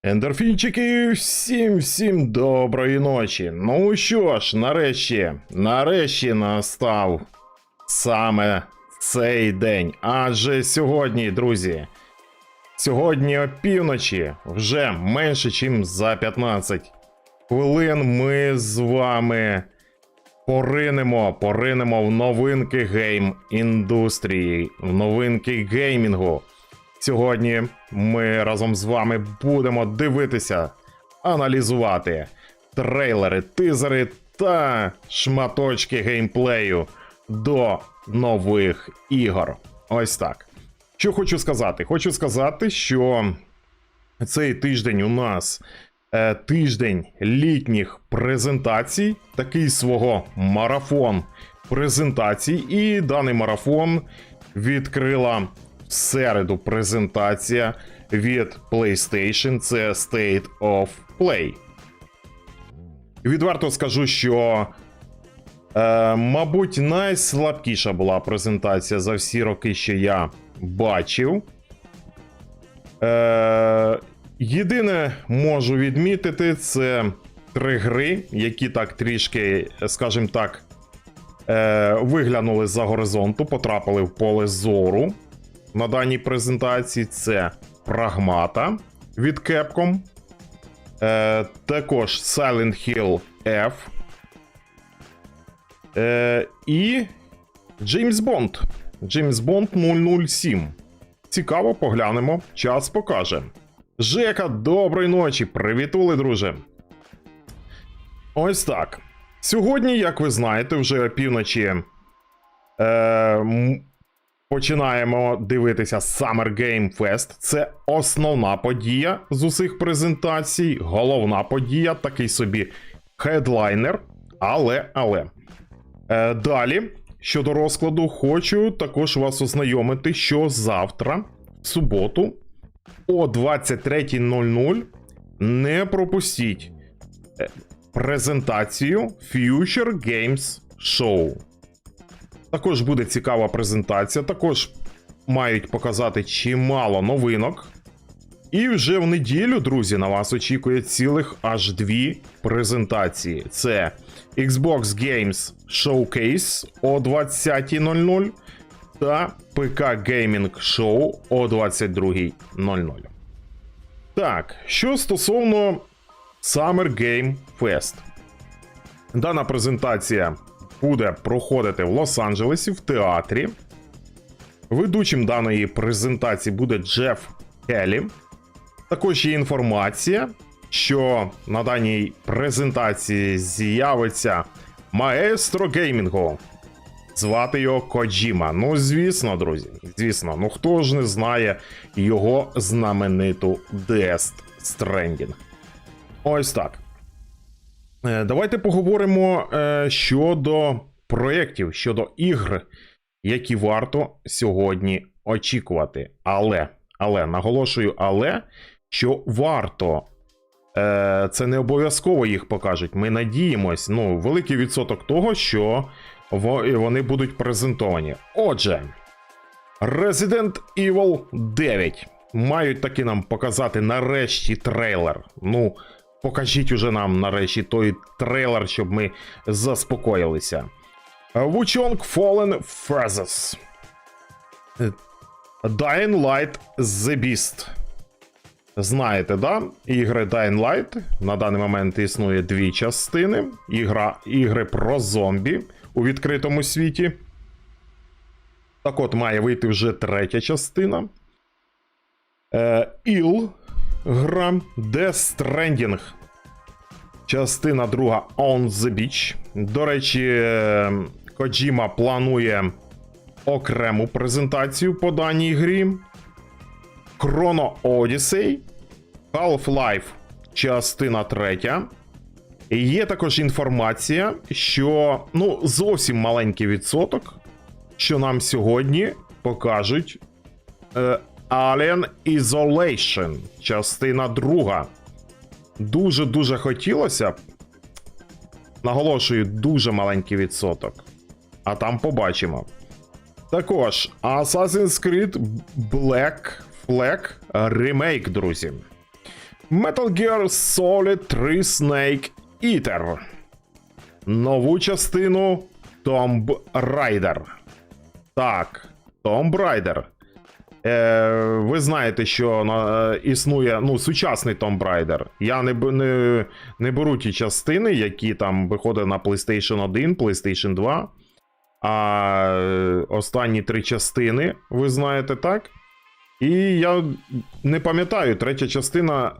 Ендорфінчики, всім доброї ночі. Ну що ж, нарешті настав саме цей день. Адже сьогодні, друзі, сьогодні опівночі, вже менше, ніж за 15 хвилин, ми з вами поринемо в новинки гейм-індустрії, в новинки геймінгу. Сьогодні ми разом з вами будемо дивитися, аналізувати трейлери, тизери та шматочки геймплею до нових ігор. Ось так. Що хочу сказати? Хочу сказати, що цей тиждень у нас тиждень літніх презентацій, такий свого марафон презентацій, і даний марафон відкрила в середу презентація від PlayStation, це State of Play. Відверто скажу, що, мабуть, найслабкіша була презентація за всі роки, що я бачив. Єдине можу відмітити, це 3 гри, які так трішки, скажімо так, виглянули з-за горизонту, потрапили в поле зору. На даній презентації це Прагмата від Capcom, також Silent Hill F і James Bond 007. Цікаво, поглянемо, час покаже. Жека, доброї ночі, привітули, друже. Ось так. Сьогодні, як ви знаєте, вже опівночі починаємо дивитися Summer Game Fest. Це основна подія з усіх презентацій, головна подія, такий собі хедлайнер. Але. Далі, щодо розкладу, хочу також вас ознайомити, що завтра, в суботу, о 23:00 не пропустіть презентацію Future Games Show. Також буде цікава презентація, також мають показати чимало новинок. І вже в неділю, друзі, на вас очікує цілих аж 2 презентації. Це Xbox Games Showcase о 20:00 та ПК Gaming Show о 22:00. Так, що стосовно Summer Game Fest. Дана презентація буде проходити в Лос-Анджелесі в театрі. Ведучим даної презентації буде Джеф Келлі. Також є інформація, що на даній презентації з'явиться маестро геймінгу. Звати його Коджіма. Ну, звісно, друзі, звісно. Ну, хто ж не знає його знамениту Death Stranding. Ось так. Давайте поговоримо щодо проєктів, щодо ігр, які варто сьогодні очікувати. Але, наголошую, що варто. Це не обов'язково їх покажуть. Ми надіємось, великий відсоток того, що вони будуть презентовані. Отже, Resident Evil 9. Мають таки нам показати нарешті трейлер. Покажіть уже нам нарешті той трейлер, щоб ми заспокоїлися. Wukong Fallen Phases. Dying Light The Beast. Знаєте, да? Ігри Dying Light. На даний момент існує 2 частини. Ігри про зомбі у відкритому світі. Так от, має вийти вже 3-я частина. Іл. Гра Death Stranding. Частина 2 On the Beach. До речі, Коджіма планує окрему презентацію по даній грі. Chrono Odyssey. Half-Life. Частина 3. І є також інформація, що, зовсім маленький відсоток, що нам сьогодні покажуть Alien Isolation, частина 2. Дуже хотілося б. Наголошую, дуже маленький відсоток. А там побачимо. Також Assassin's Creed Black Flag ремейк, друзі. Metal Gear Solid 3 Snake Eater. Нову частину Tomb Raider. Так, Tomb Raider. Ви знаєте, що існує сучасний Tomb Raider. Я не беру ті частини, які там виходять на PlayStation 1, PlayStation 2. А останні 3 частини, ви знаєте, так? І я не пам'ятаю, третя частина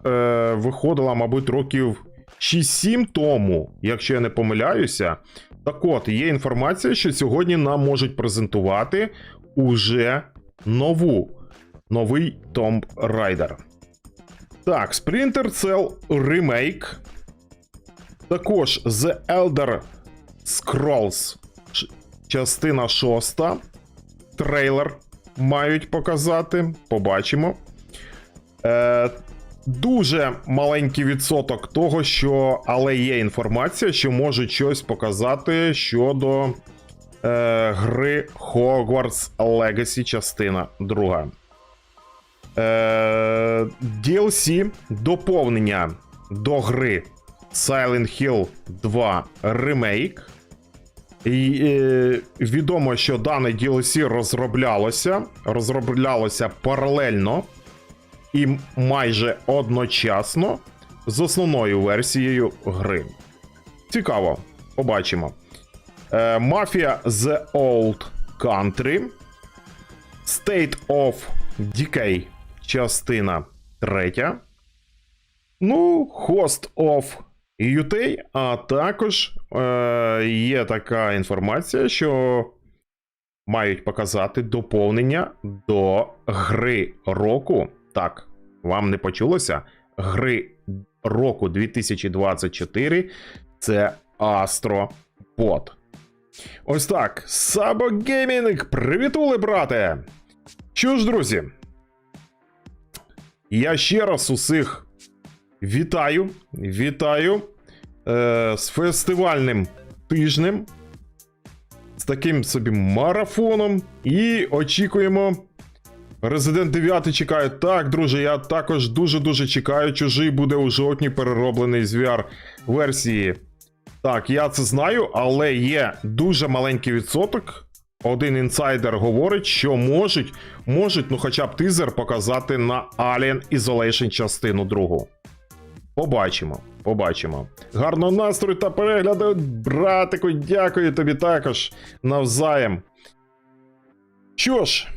виходила, мабуть, років 6-7 тому, якщо я не помиляюся. Так от, є інформація, що сьогодні нам можуть презентувати уже новий Tomb Raider. Так, Splinter Cell Remake. Також The Elder Scrolls частина 6. Трейлер мають показати. Побачимо. Дуже маленький відсоток того, але є інформація, що можуть щось показати щодо гри Hogwarts Legacy частина 2. DLC доповнення до гри Silent Hill 2 Remake. І відомо, що дане DLC розроблялося паралельно і майже одночасно з основною версією гри. Цікаво, побачимо. Mafia The Old Country, State of Decay частина 3, Host of UT, а також є така інформація, що мають показати доповнення до гри року. Так, вам не почулося? Гри року 2024 – це Астробот. Ось так, Сабо Геймінг, привітули, брате! Що ж, друзі, я ще раз усіх вітаю з фестивальним тижнем, з таким собі марафоном, і очікуємо. Resident 9 чекаю. Так, друже, я також дуже-дуже чекаю. Чужий буде у жовтні перероблений з VR-версії. Так, я це знаю, але є дуже маленький відсоток. Один інсайдер говорить, що можуть, хоча б тизер показати на Alien Isolation частину 2. Побачимо. Гарного настрою та перегляду, братику, дякую тобі також навзаєм. Що ж,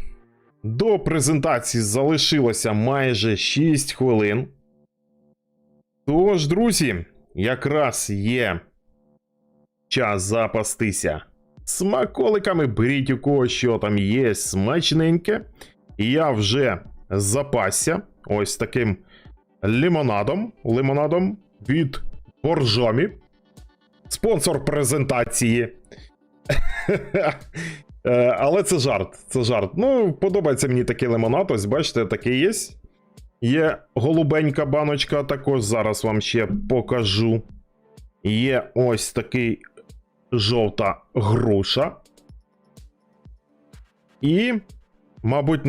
до презентації залишилося майже 6 хвилин. Тож, друзі, якраз є час запастися смаколиками. Беріть у кого що там є смачненьке. І я вже запасся ось таким лимонадом від Боржомі. Спонсор презентації. Але це жарт. Подобається мені такий лимонад, ось бачите, такий є. Є голубенька баночка, також зараз вам ще покажу. Є ось такий жовта груша. І, мабуть,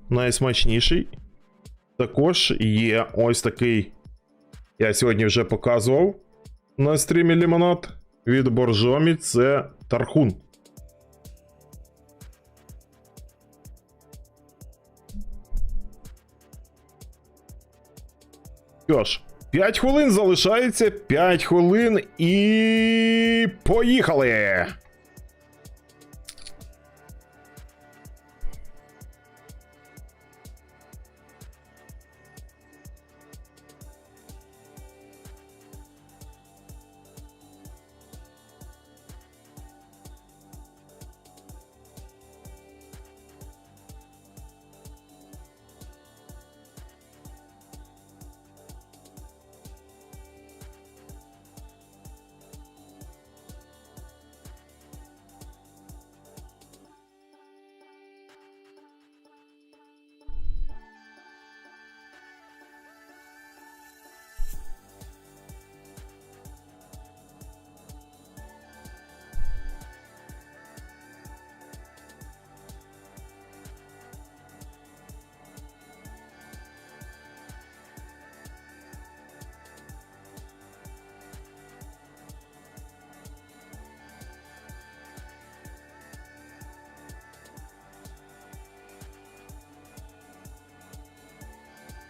найсмачніший також є ось такий, я сьогодні вже показував на стрімі лимонад від Боржомі, це тархун. Що ж, 5 хвилин залишається, 5 хвилин і поїхали!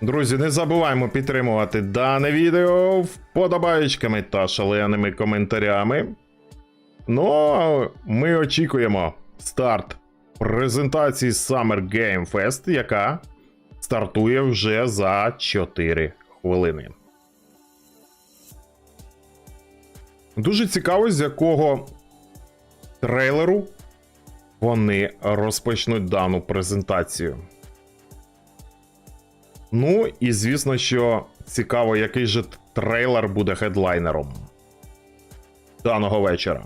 Друзі, не забуваємо підтримувати дане відео вподобаєчками та шаленими коментарями. Ну, а ми очікуємо старт презентації Summer Game Fest, яка стартує вже за 4 хвилини. Дуже цікаво, з якого трейлеру вони розпочнуть дану презентацію. Ну, і звісно, що цікаво, який же трейлер буде хедлайнером даного вечора.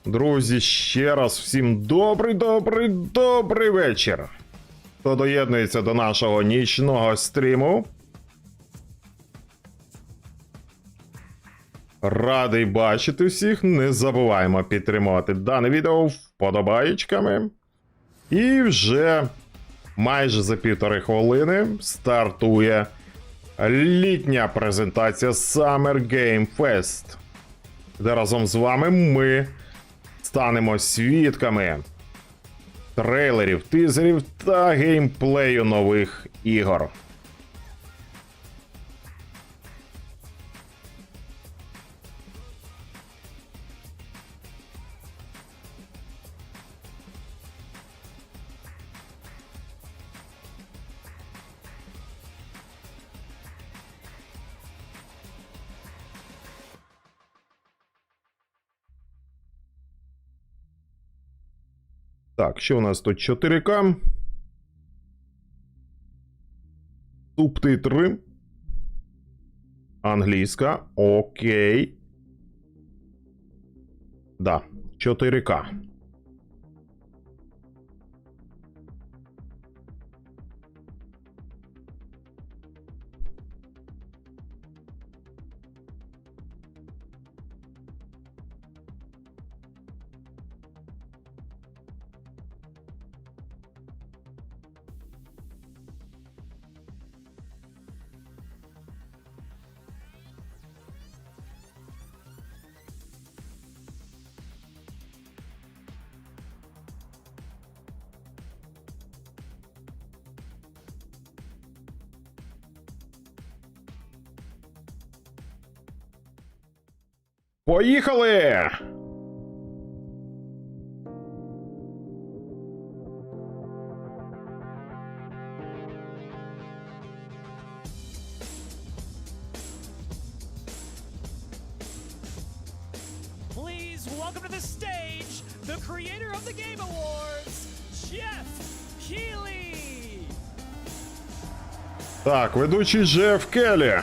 Друзі, ще раз всім добрий вечір. Хто доєднується до нашого нічного стріму. Радий бачити всіх. Не забуваємо підтримувати дане відео вподобаєчками. І вже майже за 1,5 хвилини стартує літня презентація Summer Game Fest, де разом з вами ми станемо свідками трейлерів, тизерів та геймплею нових ігор. Так, що у нас тут 4К? Субтитри. Англійська. Окей. Да, 4К. Поїхали! Please welcome to the stage the creator of the Game Awards, Jeff Keighley. Так, ведучий Джеф Келлі.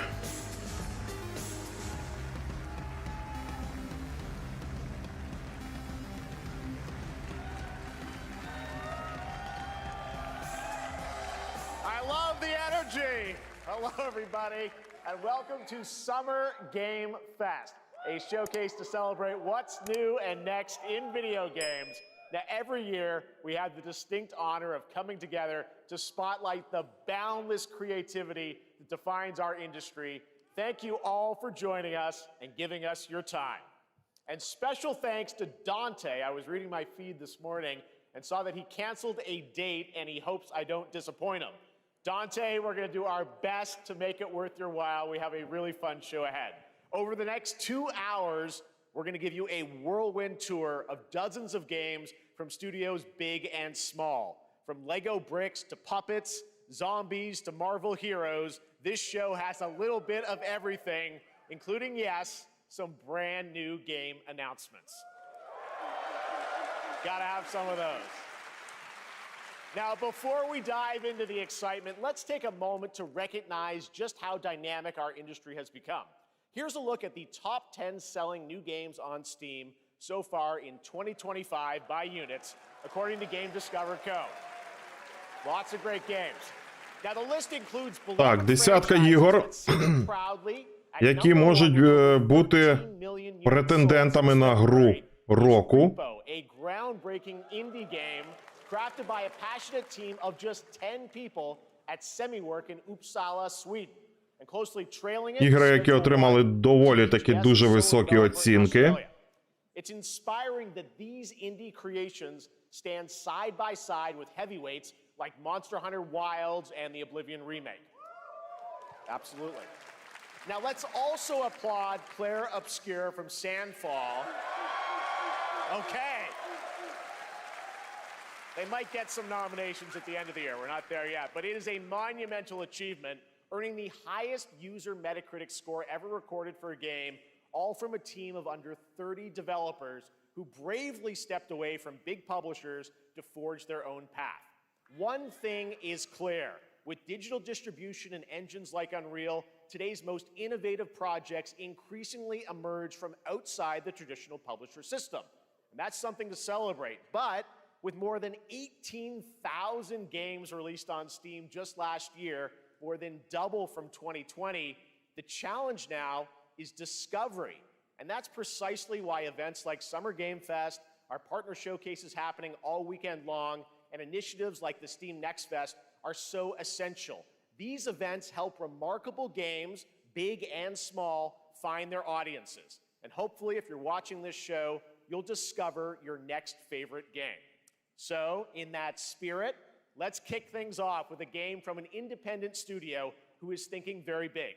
everybody, and welcome to Summer Game Fest, a showcase to celebrate what's new and next in video games. Now, every year, we have the distinct honor of coming together to spotlight the boundless creativity that defines our industry. Thank you all for joining us and giving us your time. And special thanks to Dante. I was reading my feed this morning and saw that he canceled a date and he hopes I don't disappoint him. Dante, we're going to do our best to make it worth your while. We have a really fun show ahead. Over the next 2 hours, we're going to give you a whirlwind tour of dozens of games from studios big and small. From Lego bricks to puppets, zombies to Marvel heroes, this show has a little bit of everything, including, yes, some brand new game announcements. Gotta have some of those. Now, before we dive into the excitement, let's take a moment to recognize just how dynamic our industry has become. Here's a look at the top 10 selling new games on Steam so far in 2025 by units, according to Game Discover Co. Lots of great games. Now, the list includes Так, десятка ігор, які можуть бути претендентами на гру року. A groundbreaking indie game crafted by a passionate team of just 10 people at Semiwork in Uppsala, Sweden. And closely trailing it, Ігри, які отримали доволі таки дуже високі оцінки. It's inspiring that these indie creations stand side by side with heavyweights like Monster Hunter Wilds and the Oblivion remake. Absolutely. Now let's also applaud Claire Obscure from Sandfall. Okay. They might get some nominations at the end of the year. We're not there yet. But it is a monumental achievement, earning the highest user Metacritic score ever recorded for a game, all from a team of under 30 developers who bravely stepped away from big publishers to forge their own path. One thing is clear. With digital distribution and engines like Unreal, today's most innovative projects increasingly emerge from outside the traditional publisher system. And that's something to celebrate. But with more than 18,000 games released on Steam just last year, more than double from 2020, the challenge now is discovery. And that's precisely why events like Summer Game Fest, our partner showcases happening all weekend long, and initiatives like the Steam Next Fest are so essential. These events help remarkable games, big and small, find their audiences. And hopefully, if you're watching this show, you'll discover your next favorite game. So, in that spirit, let's kick things off with a game from an independent studio who is thinking very big.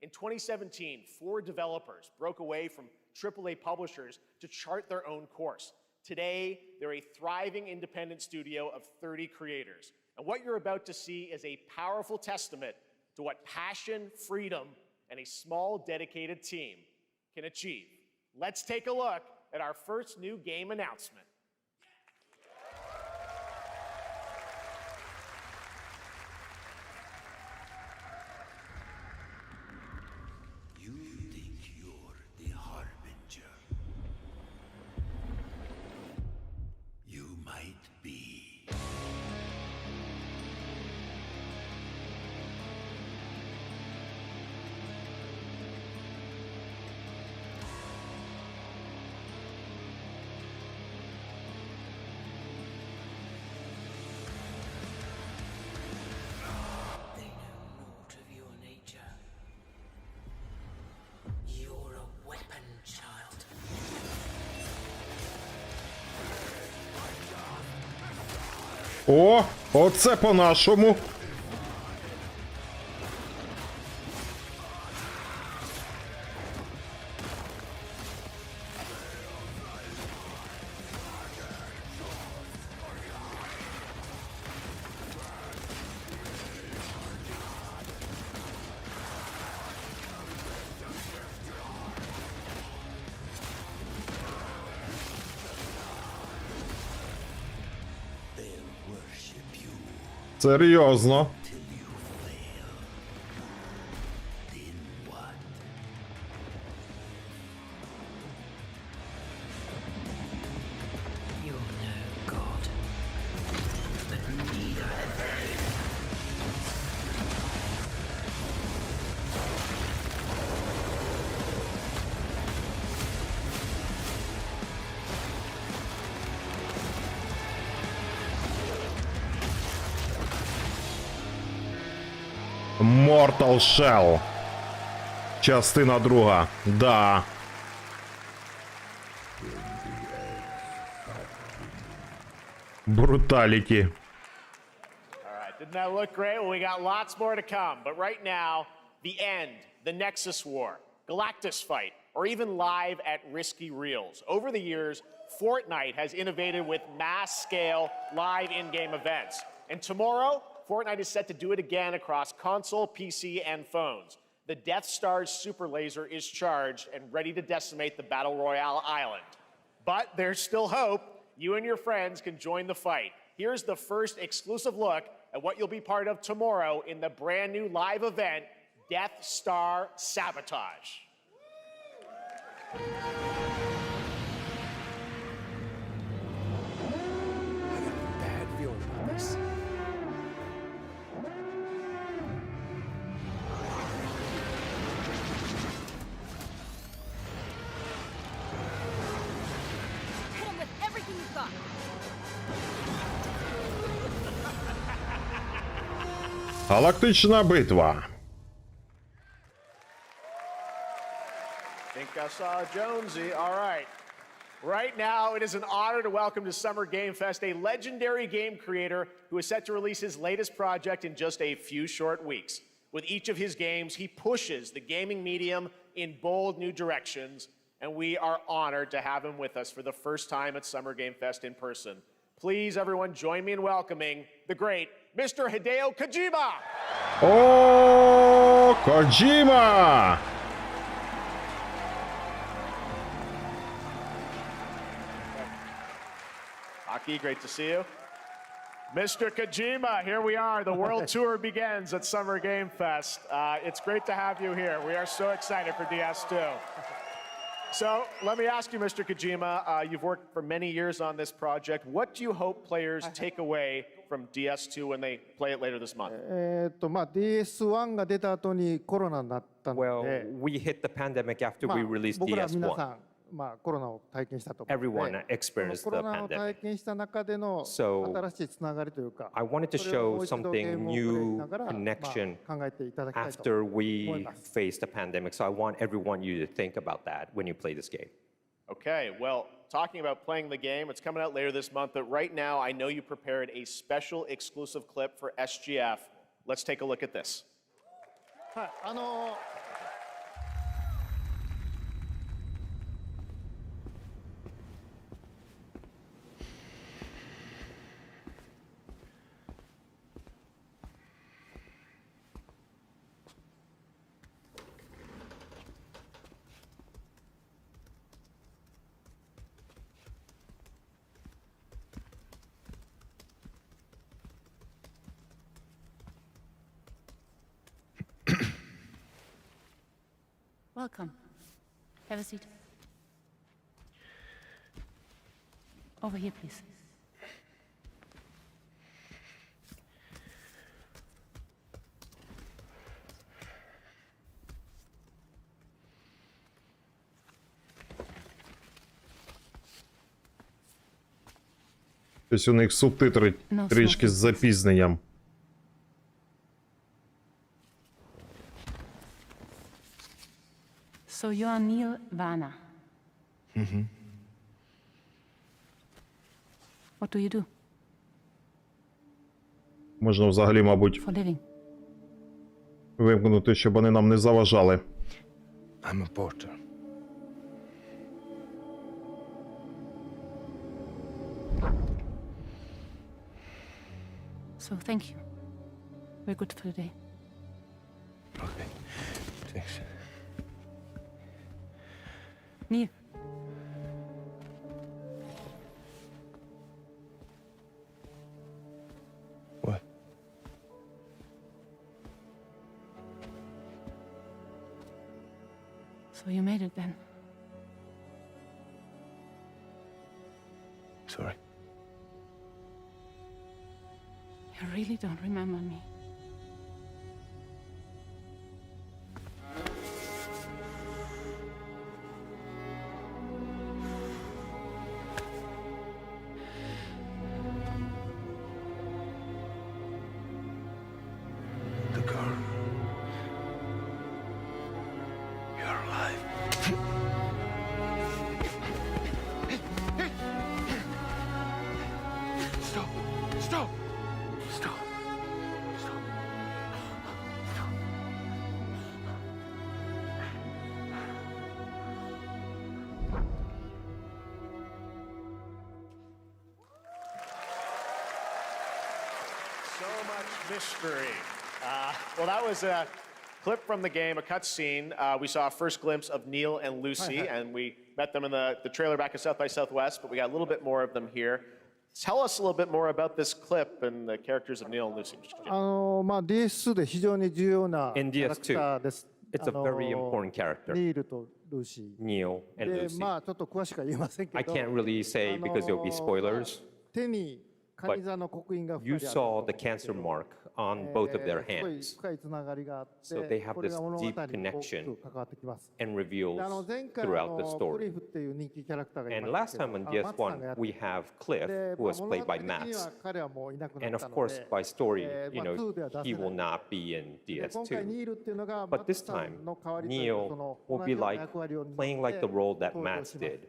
In 2017, 4 developers broke away from AAA publishers to chart their own course. Today, they're a thriving independent studio of 30 creators. And what you're about to see is a powerful testament to what passion, freedom, and a small, dedicated team can achieve. Let's take a look at our first new game announcement. О, оце по-нашому. Серйозно. Mortal Shell. Частина друга. Да. Бруталіті. All right, didn't that look great? Well, we got lots more to come. But right now, the end, the Nexus War, Galactus fight, or even live at Risky Reels. Over the years, Fortnite has innovated with mass-scale live in-game events. And tomorrow, Fortnite is set to do it again across console, PC, and phones. The Death Star's super laser is charged and ready to decimate the Battle Royale island. But there's still hope. You and your friends can join the fight. Here's the first exclusive look at what you'll be part of tomorrow in the brand new live event, Death Star Sabotage. I got a bad feeling about this. Hit him with everything you've got. Галактична битва. Think I saw Jonesy. All right. Right now, it is an honor to welcome to Summer Game Fest a legendary game creator who is set to release his latest project in just a few short weeks. With each of his games, he pushes the gaming medium in bold new directions, and we are honored to have him with us for the first time at Summer Game Fest in person. Please, everyone, join me in welcoming the great Mr. Hideo Kojima! О, Коджіма! Aki, great to see you. Mr. Kojima, here we are. The world tour begins at Summer Game Fest. It's great to have you here. We are so excited for DS2. So let me ask you, Mr. Kojima, you've worked for many years on this project. What do you hope players take away from DS2 when they play it later this month? まあ DS1 が出た後にコロナになったの Well, で、 we hit the pandemic after まあ we released 僕ら皆さ DS1. ん、まあコロナを体験したと思うの Everyone で、 experienced コロ the ナを体 pandemic. 験した中での So, 新しいつながりというか、 I wanted to それをも show う一度ゲー something ムをプレイし new ながら、まあ connection 考えていただきたいと after 思い we ます。 faced the pandemic. So I want everyone you to think about that when you play this game. Okay, well, talking about playing the game, it's coming out later this month, but right now I know you prepared a special exclusive clip for SGF. Let's take a look at this. はい、Welcome. Have a seat. Over here, please. Тобто у них субтитри Ну, трішки з запізненням. So you are Neil Varner. What do you do Можна взагалі, мабуть, for living? вимкнути, щоб вони нам не заважали. I'm a porter. So thank you. We're good for the day. Okay. Thanks. Neil. What? So you made it then. Sorry. You really don't remember me. The car. mystery. Well, that was a clip from the game, a cutscene. We saw a first glimpse of Neil and Lucy, and we met them in the trailer back at South by Southwest, but we got a little bit more of them here. Tell us a little bit more about this clip and the characters of Neil and Lucy. DS2 で非常に重要なキ In ャラクターです It's a very important character, ニールとルーシ Neil ー and で Lucy. まあちょっと詳しくは言えませんけ I ど can't really say because there will be spoilers. 手にカニ座の刻印が You 2人ある saw the cancer mark on both of their すごい hands 深いつながりがあって So they have これが this 物語に deep 大き connection く関わってきます and で reveals 前回 throughout the クリ story. フっていう人気キャラクターがい And ま last したけ time ど on マツさんがや DS1, って we have Cliff, で who was 物 played 語 by 的には Mats. 彼はもういなくな And った of の course, で by story,まあ 2では出せ he ない will not be in で今回 DS2. ニールっていうのがマ But ツ this さ time, んの代わりというか Neil その will 同じ be ような like 役割を担って playing like the role that 登場 Mats します did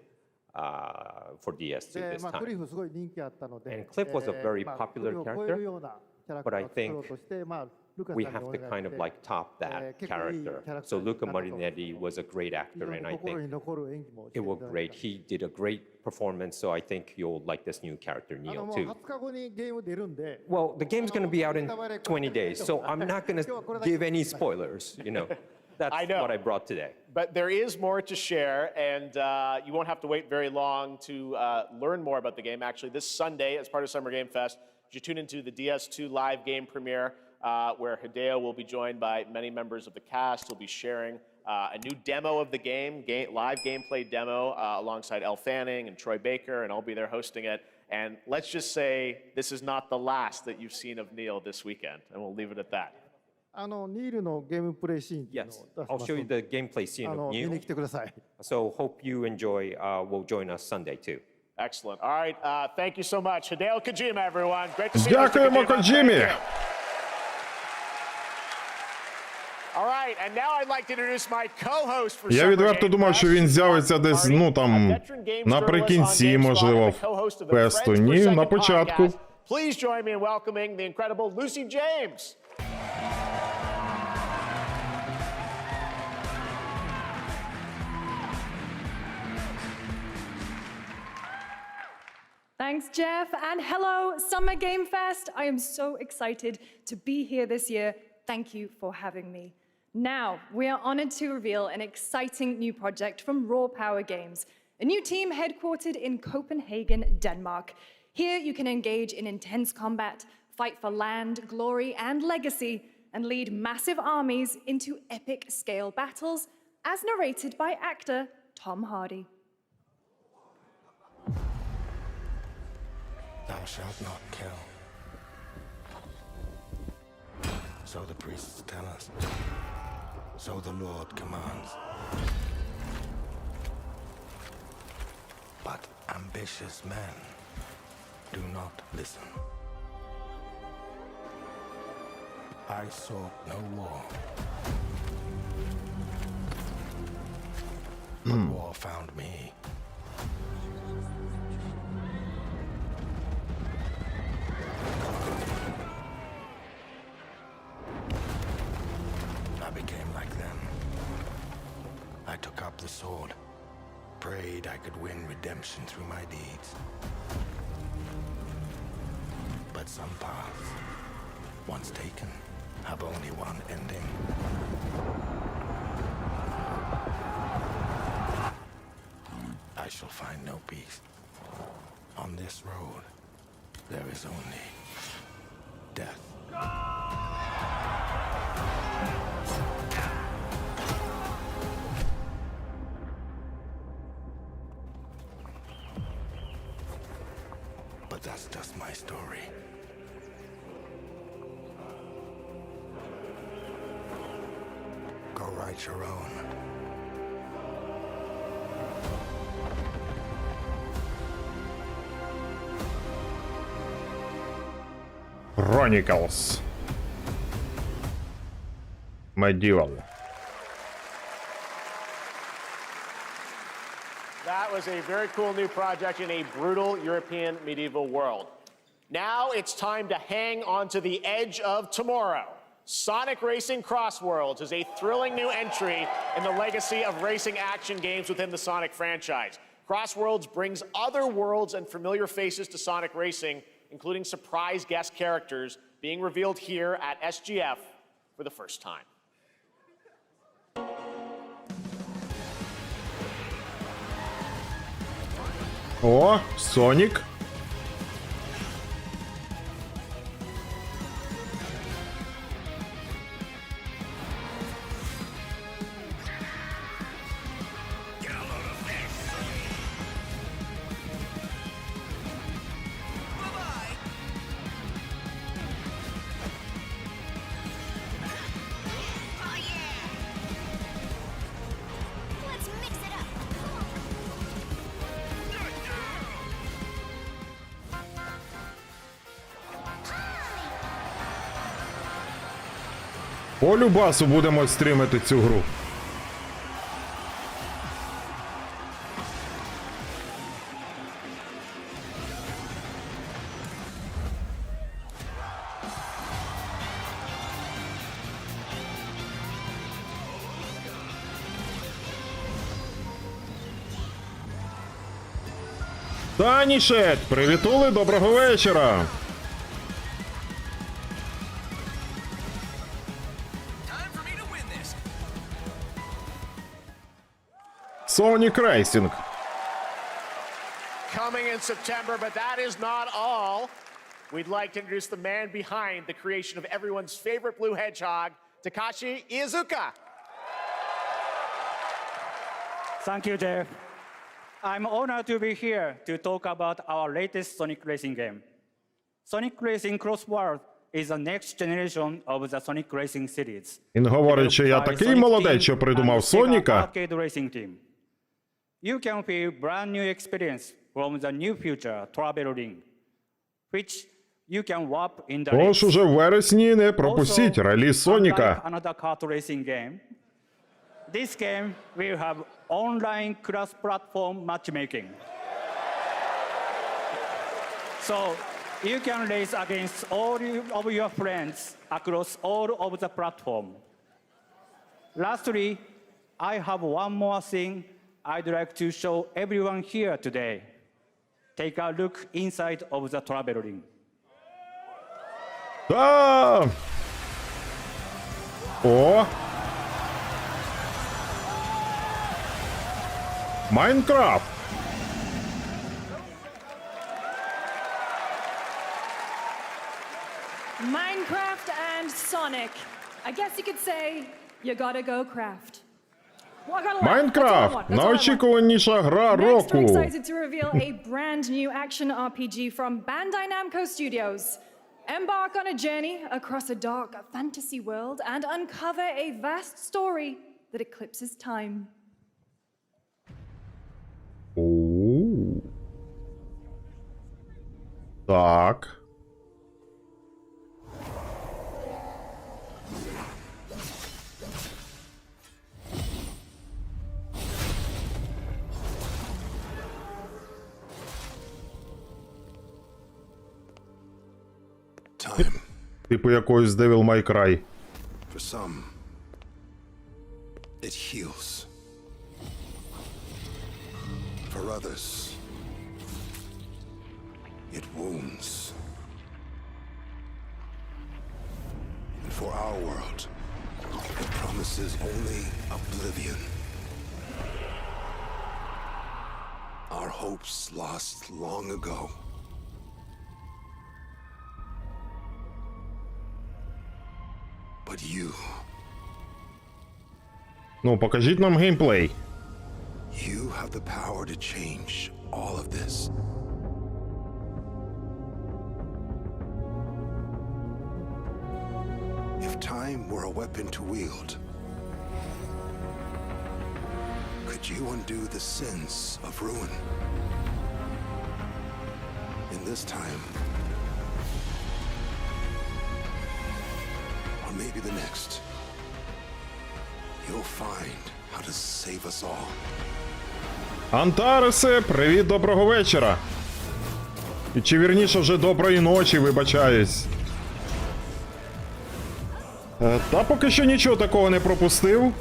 for DS2 で this まあ、クリ time. フすごい人気あったので、 And Cliff was a very まあ popular クリフを超えるようなキャラク But タ I ーを作ろ think うとして、まあ、ルカさん We に have お to 願い kind し of て like top that 結構いいキャ character. ラクター So になったと Luca Marinetti was a great 非 actor, 常に and I 心 think に残る演技もして it いた will だい great. た He did a great performance, so I think you'll like this new character, も Neil, う too. 20日後にゲーム出るんで Well, the game's going to be out in 20 days, so I'm not going to give any spoilers, That's I know. what I brought today. But there is more to share, and you won't have to wait very long to learn more about the game. Actually, this Sunday, as part of Summer Game Fest, you tune into the DS2 live game premiere, where Hideo will be joined by many members of the cast. He'll be sharing a new demo of the game, live gameplay demo, alongside Elle Fanning and Troy Baker, and I'll be there hosting it. And let's just say this is not the last that you've seen of Neil this weekend, and we'll leave it at that. ニールのゲームプレイシーンっていうの Yes, を出し I'll ます show の you で the gameplay scene of 見に Neil. 来てください So hope you enjoy. Will join us Sunday too. Excellent. All right, thank you so much. Hideo Kojima, everyone. Great to see you. Mr. Дякуємо, Kojima. Коджімі! Thank you. All right, and now I'd like to introduce my co-host for Я Summer відверто Game думав, Fest, що він з'явиться десь, Marty, ну, a там, veteran games наприкінці, journalist on GameSpot можливо, and the co-host of the фесту. Friends Per Ні, Second на початку. podcast. Please join me in welcoming the incredible Lucy James. Thanks, Jeff, and hello, Summer Game Fest. I am so excited to be here this year. Thank you for having me. Now, we are honored to reveal an exciting new project from Raw Power Games, a new team headquartered in Copenhagen, Denmark. Here, you can engage in intense combat, fight for land, glory, and legacy, and lead massive armies into epic scale battles, as narrated by actor Tom Hardy. Thou shalt not kill. So the priests tell us. So the Lord commands. But ambitious men do not listen. I sought no war. But war found me. I became like them. I took up the sword, prayed I could win redemption through my deeds. But some paths, once taken, have only one ending. I shall find no peace. On this road, there is only death. But that's just my story. Go write your own. Chronicles. Medieval. That was a very cool new project in a brutal European medieval world. Now it's time to hang on to the edge of tomorrow. Sonic Racing Crossworlds is a thrilling new entry in the legacy of racing action games within the Sonic franchise. Crossworlds brings other worlds and familiar faces to Sonic Racing, including surprise guest characters being being revealed here at SGF for the first time. О, Сонік. Let's mix it up. По любасу будемо стрімити цю гру. Танішет, привітули, доброго вечора. Sonic Racing. Coming in September, but that is not all. We'd like to introduce the man behind the creation of everyone's favorite blue hedgehog, Takashi Iizuka. Thank you, Jeff. I'm honored to be here to talk about our latest Sonic Racing game. Sonic Racing Crossworld is the next generation of the Sonic Racing series. Він говорить, що я такий молодець, що придумав Соніка. Arcade racing team. You can feel brand new experience from the new future traveling, which you can warp in the Тож уже в вересні не пропустіть реліз Соніка. Unlike another kart racing game, this game will have online cross-platform matchmaking. So you can race against all of your friends across all of the platform. Lastly, I have one more thing I'd like to show everyone here today. Take a look inside of the traveling. Та! О! Майнкрафт! Minecraft and Sonic. I guess you could say, you gotta go craft. Well, I gotta laugh. Майнкрафт! That's all I want. Найочікуваніша гра Next, we're року! excited to reveal a brand new action RPG from Bandai Namco Studios. Embark on a journey across a dark fantasy world and uncover a vast story that eclipses time. Оу. Так. Time. Типу якоїсь Devil May Cry. For some, it heals. For others, it wounds. And for our world, it promises only oblivion. Our hopes lost long ago. But you, Ну, покажіть нам геймплей. you have the power to change all of this. If time were a weapon to wield, could you undo the sins of ruin? In this time, or maybe the next, you'll find how to save us all. Антаресе, привіт, доброго вечора. Чи вірніше вже доброї ночі, вибачаюсь. Та поки що нічого такого не пропустив.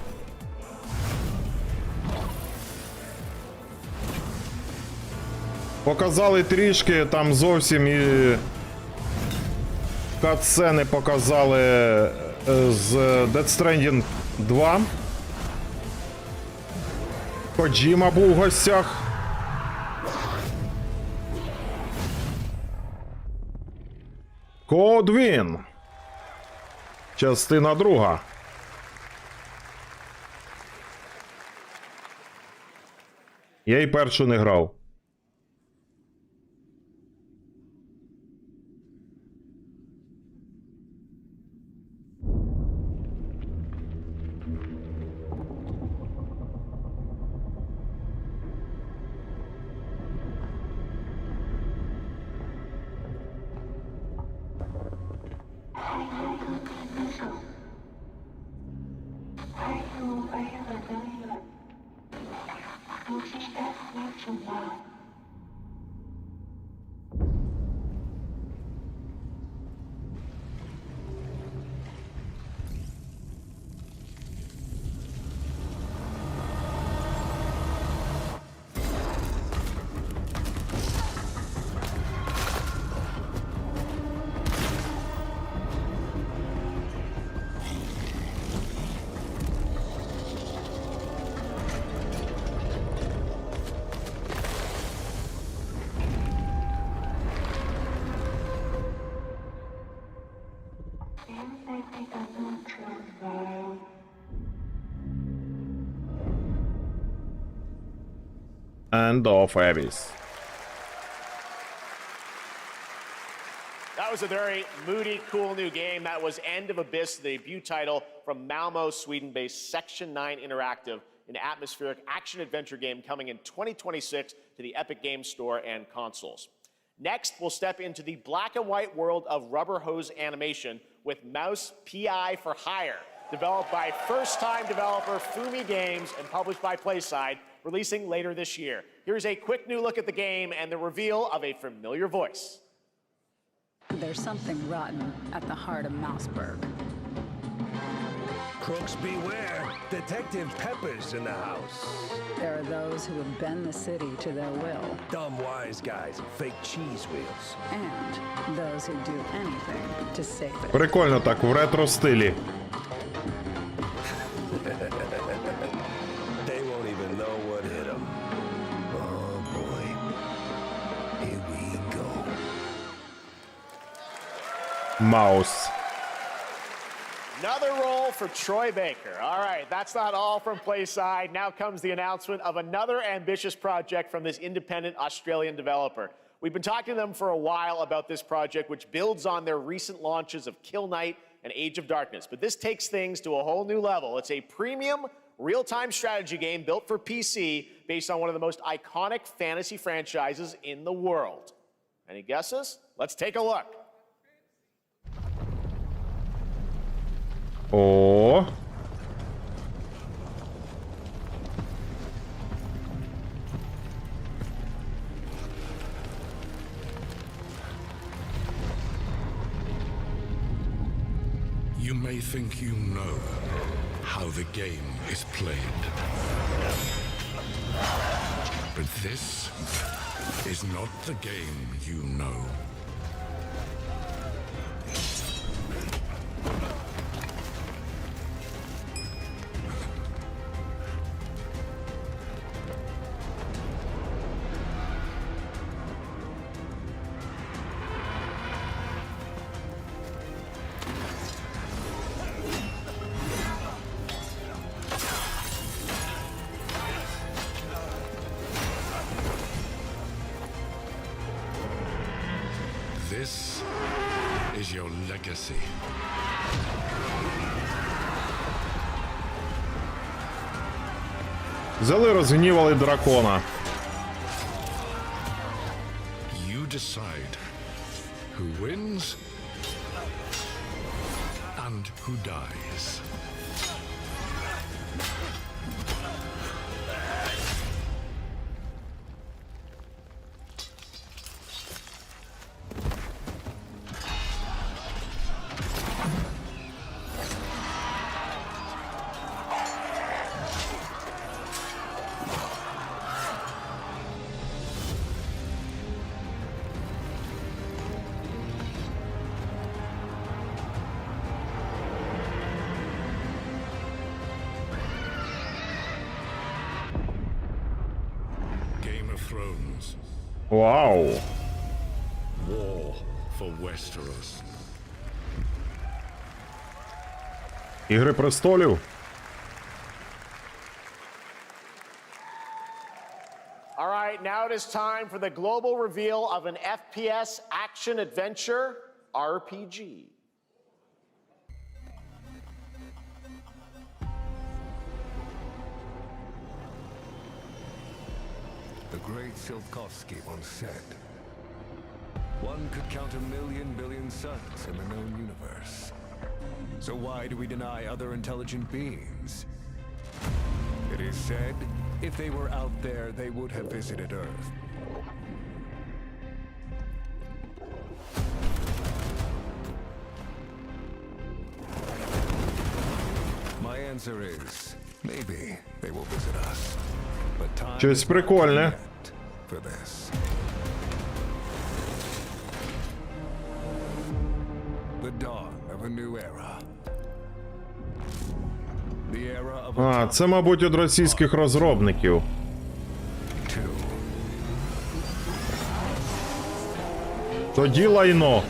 Показали трішки, там зовсім і Катсцени показали з Death Stranding 2. Коджіма був в гостях. Кодвін. Частина 2. Я й першу не грав. End of Abyss. That was a very moody, cool new game. That was End of Abyss, the debut title from Malmo, Sweden-based Section 9 Interactive, an atmospheric action-adventure game coming in 2026 to the Epic Games Store and consoles. Next, we'll step into the black and white world of rubber hose animation with Mouse PI for Hire, developed by first-time developer Fumi Games and published by PlaySide, releasing later this year. Here's a quick new look at the game and the reveal of a familiar voice. There's something rotten at the heart of Mouseburg. Crooks beware. Detective Pepper's in the house. There are those who would bend the city to their will. Dumb wise guys and fake cheese wheels. And those who do anything to save it. Прикольно так, в ретро-стилі. They won't even know what hit them. Oh boy. Here we go. Маус. Another role for Troy Baker. All right, that's not all from PlaySide. Now comes the announcement of another ambitious project from this independent Australian developer. We've been talking to them for a while about this project, which builds on their recent launches of Kill Knight and Age of Darkness. But this takes things to a whole new level. It's a premium, real-time strategy game built for PC based on one of the most iconic fantasy franchises in the world. Any guesses? Let's take a look. О. You may think you know how the game is played. But this is not the game you know. This is your legacy. Взяли, розгнівали дракона. You decide who wins and who dies. of Thrones. Вау. War for Westeros. Ігри престолів. All right, now it is time for the global reveal of an FPS action-adventure RPG. The great Silkovsky once said, one could count 1,000,000 billion suns in the known universe. So why do we deny other intelligent beings? It is said, if they were out there, they would have visited Earth. My answer is, maybe they will visit us. But time Щось is not прикольне. yet for this. The dawn of a new era. The era of А, це, мабуть, від російських розробників. two. Тоді лайно.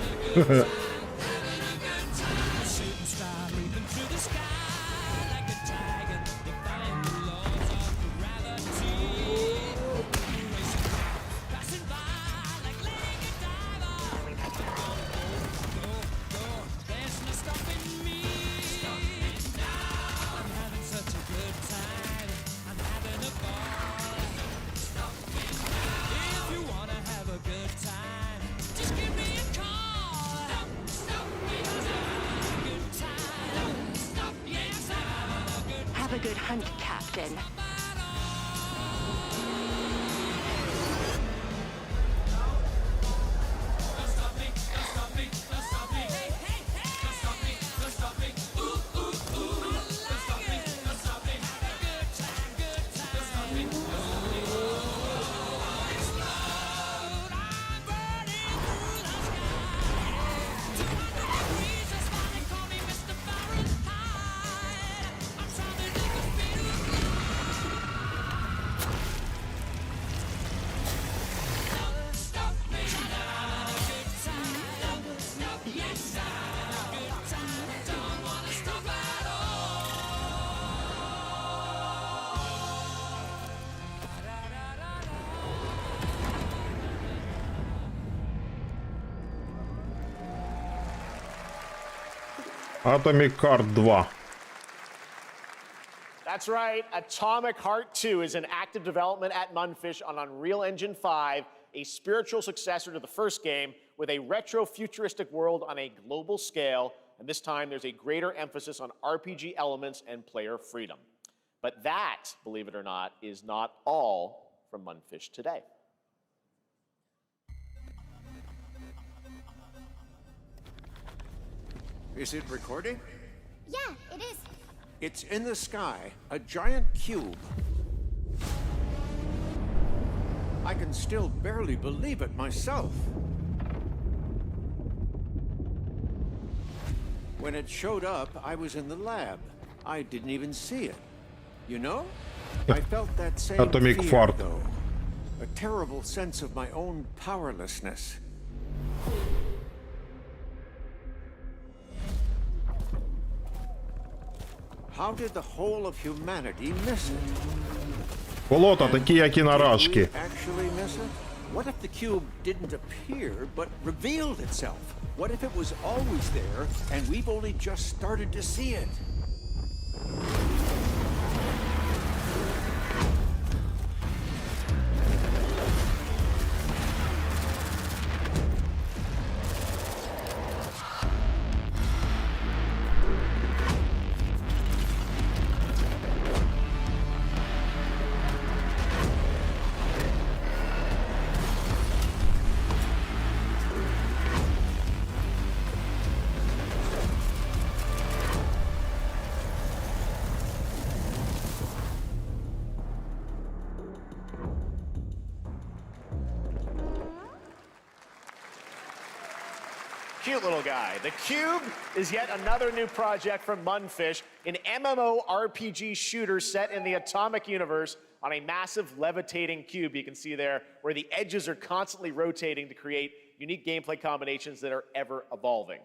Have a good hunt, Captain. Atomic Heart 2. That's right, Atomic Heart 2 is in active development at Munfish on Unreal Engine 5, a spiritual successor to the first game with a retro-futuristic world on a global scale, and this time there's a greater emphasis on RPG elements and player freedom. But that, believe it or not, is not all from Munfish today. Is it recording? Yeah, it is. It's in the sky, a giant cube. I can still barely believe it myself. When it showed up, I was in the lab. I didn't even see it. You know? I felt that same Atomic fear, fart. though. A terrible sense of my own powerlessness. How did the whole of humanity miss it? Болота такі, як і на Did we рашки. actually miss it? What if the cube didn't appear, but revealed itself? What if it was always there, and we've only just started to see it? Cute little guy. The Cube is yet another new project from Munfish, an MMORPG shooter set in the Atomic universe on a massive levitating cube you can see there, where the edges are constantly rotating to create unique gameplay combinations that are ever evolving.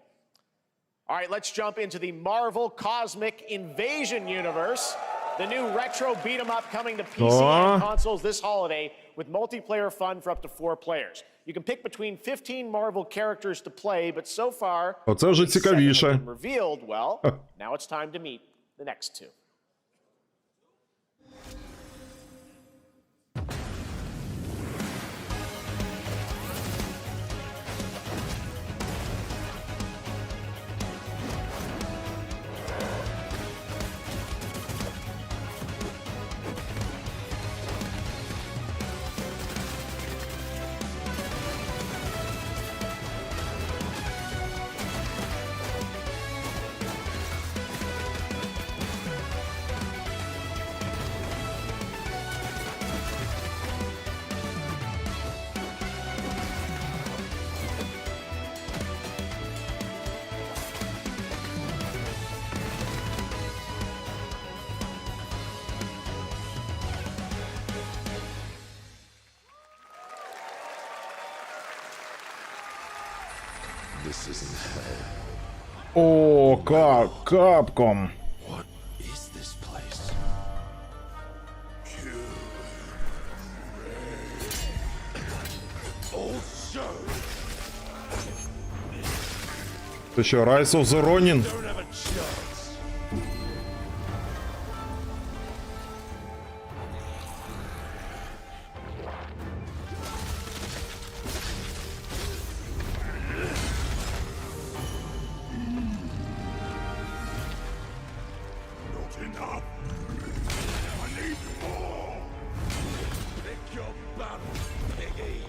All right, let's jump into the Marvel Cosmic Invasion universe. The new retro beat-em-up coming to PC and consoles this holiday with multiplayer fun for up to 4 players. You can pick between 15 Marvel characters to play, but so far, Оце вже цікавіше. been revealed. Well, now it's time to meet the next 2. This isn't hell. О, Капком. What is this place? Also, Це що, Rise of the Ronin? don't have a chance. Not enough. I need more. Pick your battle, piggy.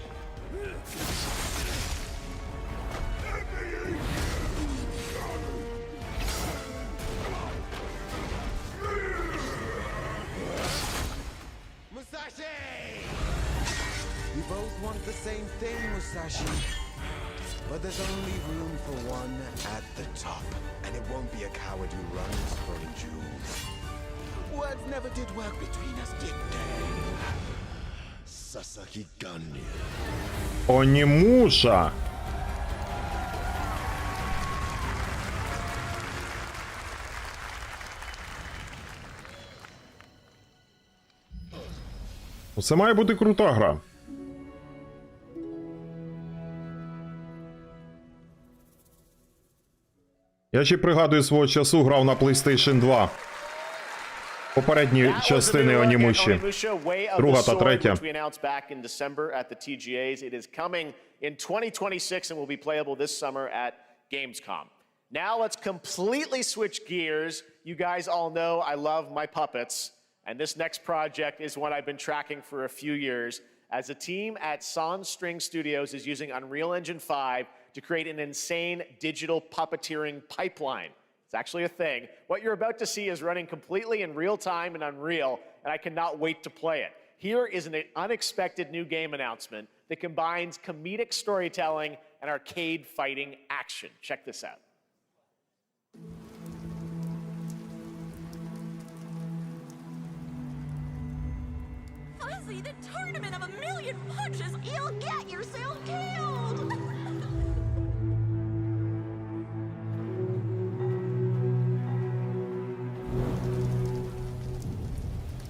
Musashi! We both want the same thing, Musashi. But there's only room for one at the top. And it won't be a coward who runs for jewels. Words never did work between us, did they? Sasaki Ganyu. Онімуша. Це має бути крута гра. Я ще пригадую, свого часу грав на PlayStation 2. Попередні частини Онімуші. Друга та третя. Which we announced back in December at the TGAs. It is coming in 2026 and will be playable this summer at Gamescom. Now let's completely switch gears. You guys all know I love my puppets, and this next project is one I've been tracking for a few years, as a team at Sans String Studios is using Unreal Engine 5 to create an insane digital puppeteering pipeline. It's actually a thing. What you're about to see is running completely in real time in Unreal, and I cannot wait to play it. Here is an unexpected new game announcement that combines comedic storytelling and arcade fighting action. Check this out. Fuzzy, the tournament of a million punches, you'll get yourself killed!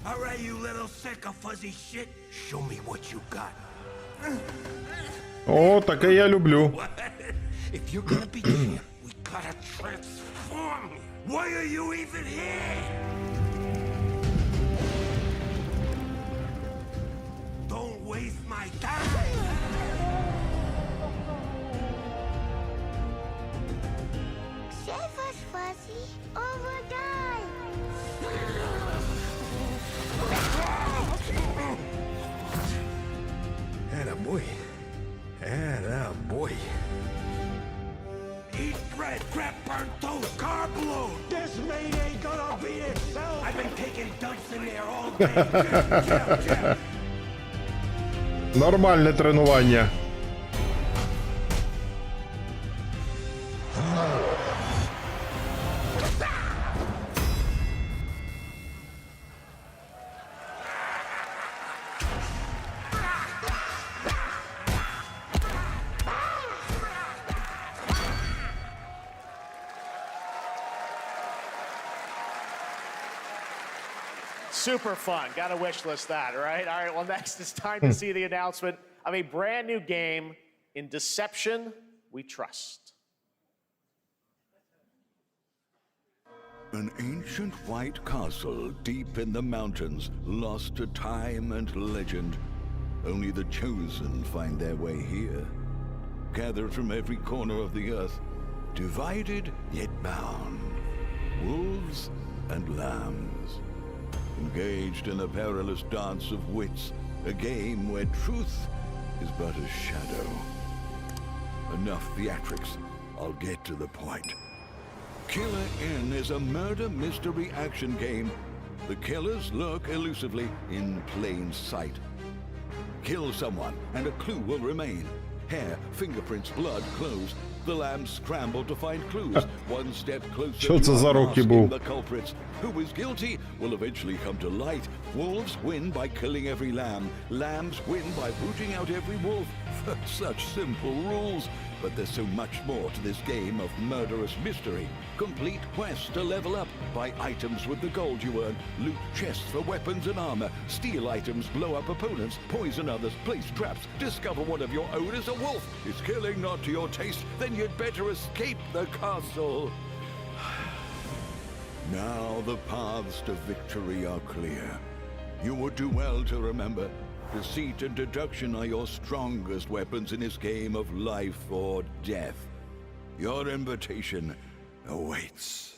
All right, you little sick of fuzzy shit. Show me what you got. О, таке я люблю. If you're gonna be champ, we gotta transform you. Why are you even here? Don't waste my time. Save us, Fuzzy, or we'll die! Attaboy. Attaboy. Eat bread, crap, burnt toast, carb load. This meat ain't gonna beat itself. I've been taking dumps in there all day. Нормальне тренування. super fun. Gotta wish list that, right? All right, well, next it's time to see the announcement of a brand new game, In Deception We Trust. An ancient white castle deep in the mountains, lost to time and legend. Only the chosen find their way here. Gathered from every corner of the earth, divided yet bound. Wolves and lambs. Engaged in a perilous dance of wits, a game where truth is but a shadow. Enough theatrics, I'll get to the point. Killer Inn is a murder mystery action game. The killers lurk elusively in plain sight. Kill someone and a clue will remain. Hair, fingerprints, blood, clothes. The lambs scramble to find clues. One step closer Що це to за роки unmasking був? the culprits. Who is guilty will eventually come to light. Wolves win by killing every lamb. Lambs win by rooting out every wolf. Such simple rules. But there's so much more to this game of murderous mystery. Complete quests to level up. Buy items with the gold you earn. Loot chests for weapons and armor. Steal items, blow up opponents, poison others, place traps. Discover one of your own is a wolf. Is killing not to your taste? Then you'd better escape the castle. Now the paths to victory are clear. You would do well to remember, deceit and deduction are your strongest weapons in this game of life or death. Your invitation awaits.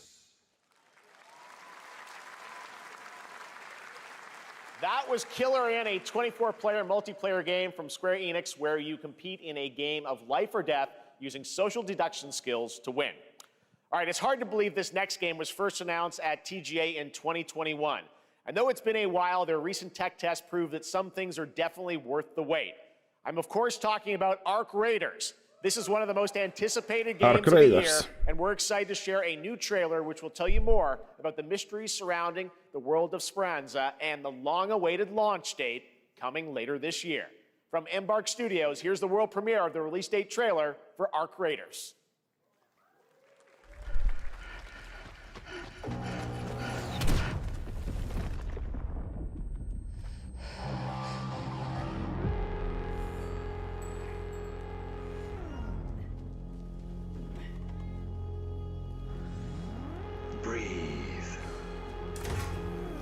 That was Killer Inn, a 24-player multiplayer game from Square Enix where you compete in a game of life or death using social deduction skills to win. All right, it's hard to believe this next game was first announced at TGA in 2021. And though it's been a while, their recent tech tests prove that some things are definitely worth the wait. I'm of course talking about Arc Raiders. This is one of the most anticipated games of the year, and we're excited to share a new trailer which will tell you more about the mysteries surrounding the world of Speranza and the long-awaited launch date coming later this year. From Embark Studios, here's the world premiere of the release date trailer for Arc Raiders. Breathe.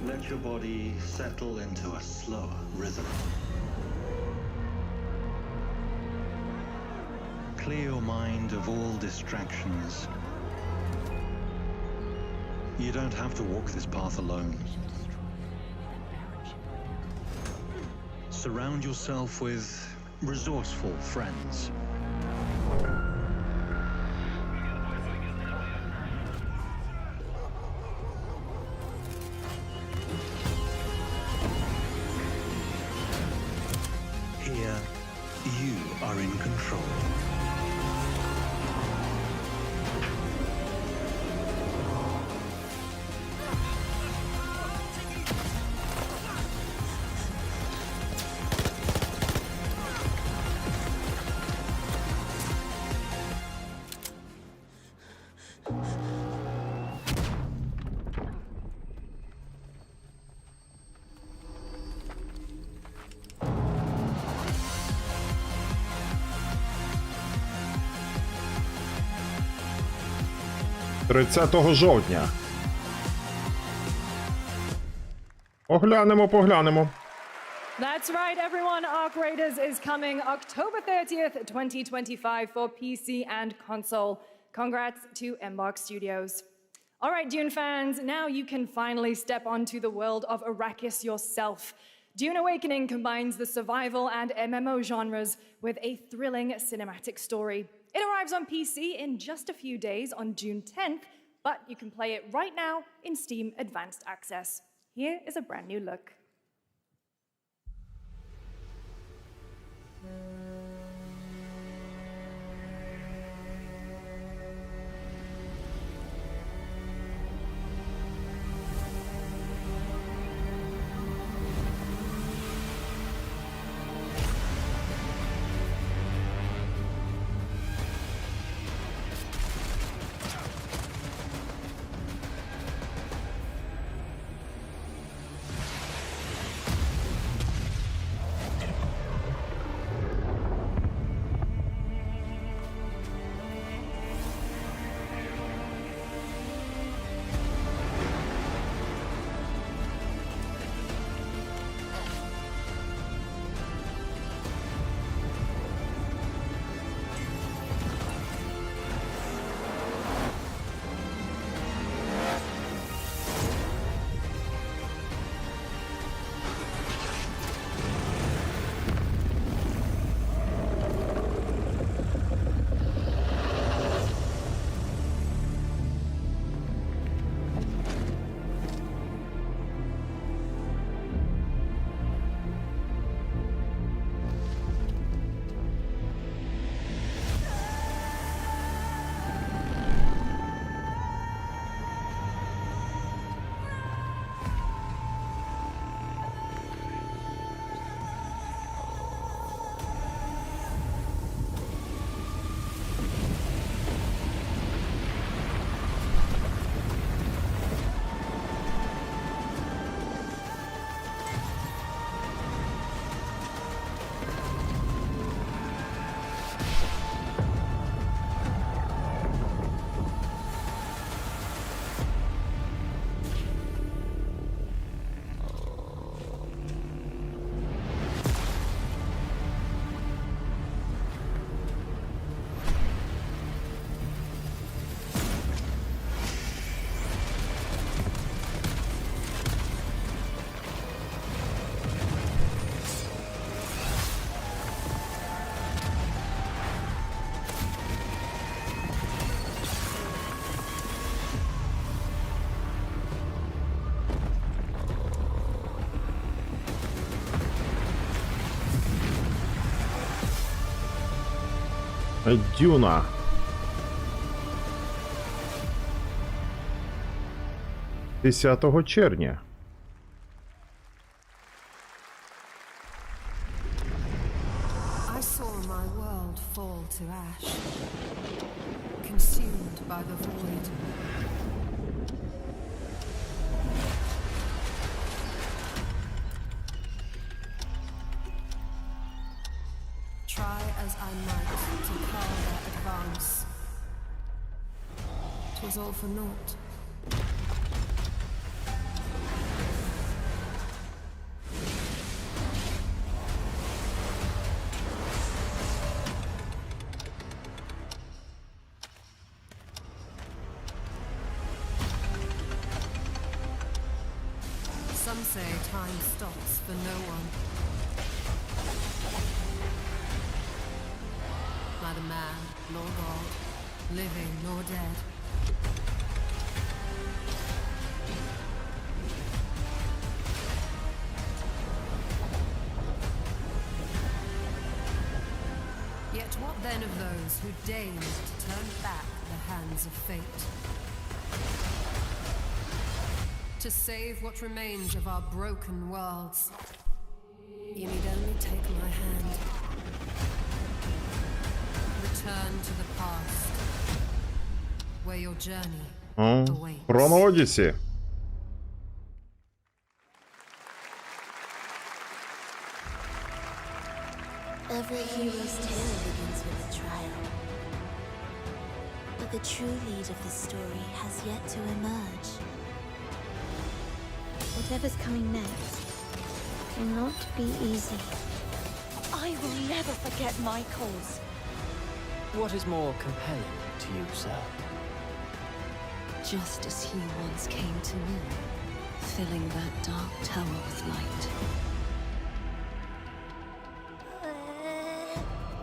Let your body settle into a slower rhythm. Clear your mind of all distractions. You don't have to walk this path alone. Surround yourself with resourceful friends. Here, you are in control. – 30 жовтня. Поглянемо. That's right, everyone. Arc Raiders is coming October 30th, 2025 for PC and console. Congrats to Embark Studios. All right, Dune fans, now you can finally step onto the world of Arrakis yourself. Dune Awakening combines the survival and MMO genres with a thrilling cinematic story. It arrives on PC in just a few days on June 10th, but you can play it right now in Steam Advanced Access. Here is a brand new look. Дюна. – 10 червня. I saw my world fall to ash, consumed by the void. Try as I might to call their advance, 'twas all for naught. Some say time stops for no one. Neither man nor God, living nor dead. Yet what then of those who deigned to turn back the hands of fate? To save what remains of our broken worlds, you need only take my hand. Return to the past, where your journey awaits. Хроно Одіссі. Every hero's tale begins with a trial. But the true lead of the story has yet to emerge. Whatever's coming next cannot be easy. I will never forget my cause. What is more compelling to you, sir? Just as he once came to me, filling that dark tower with light.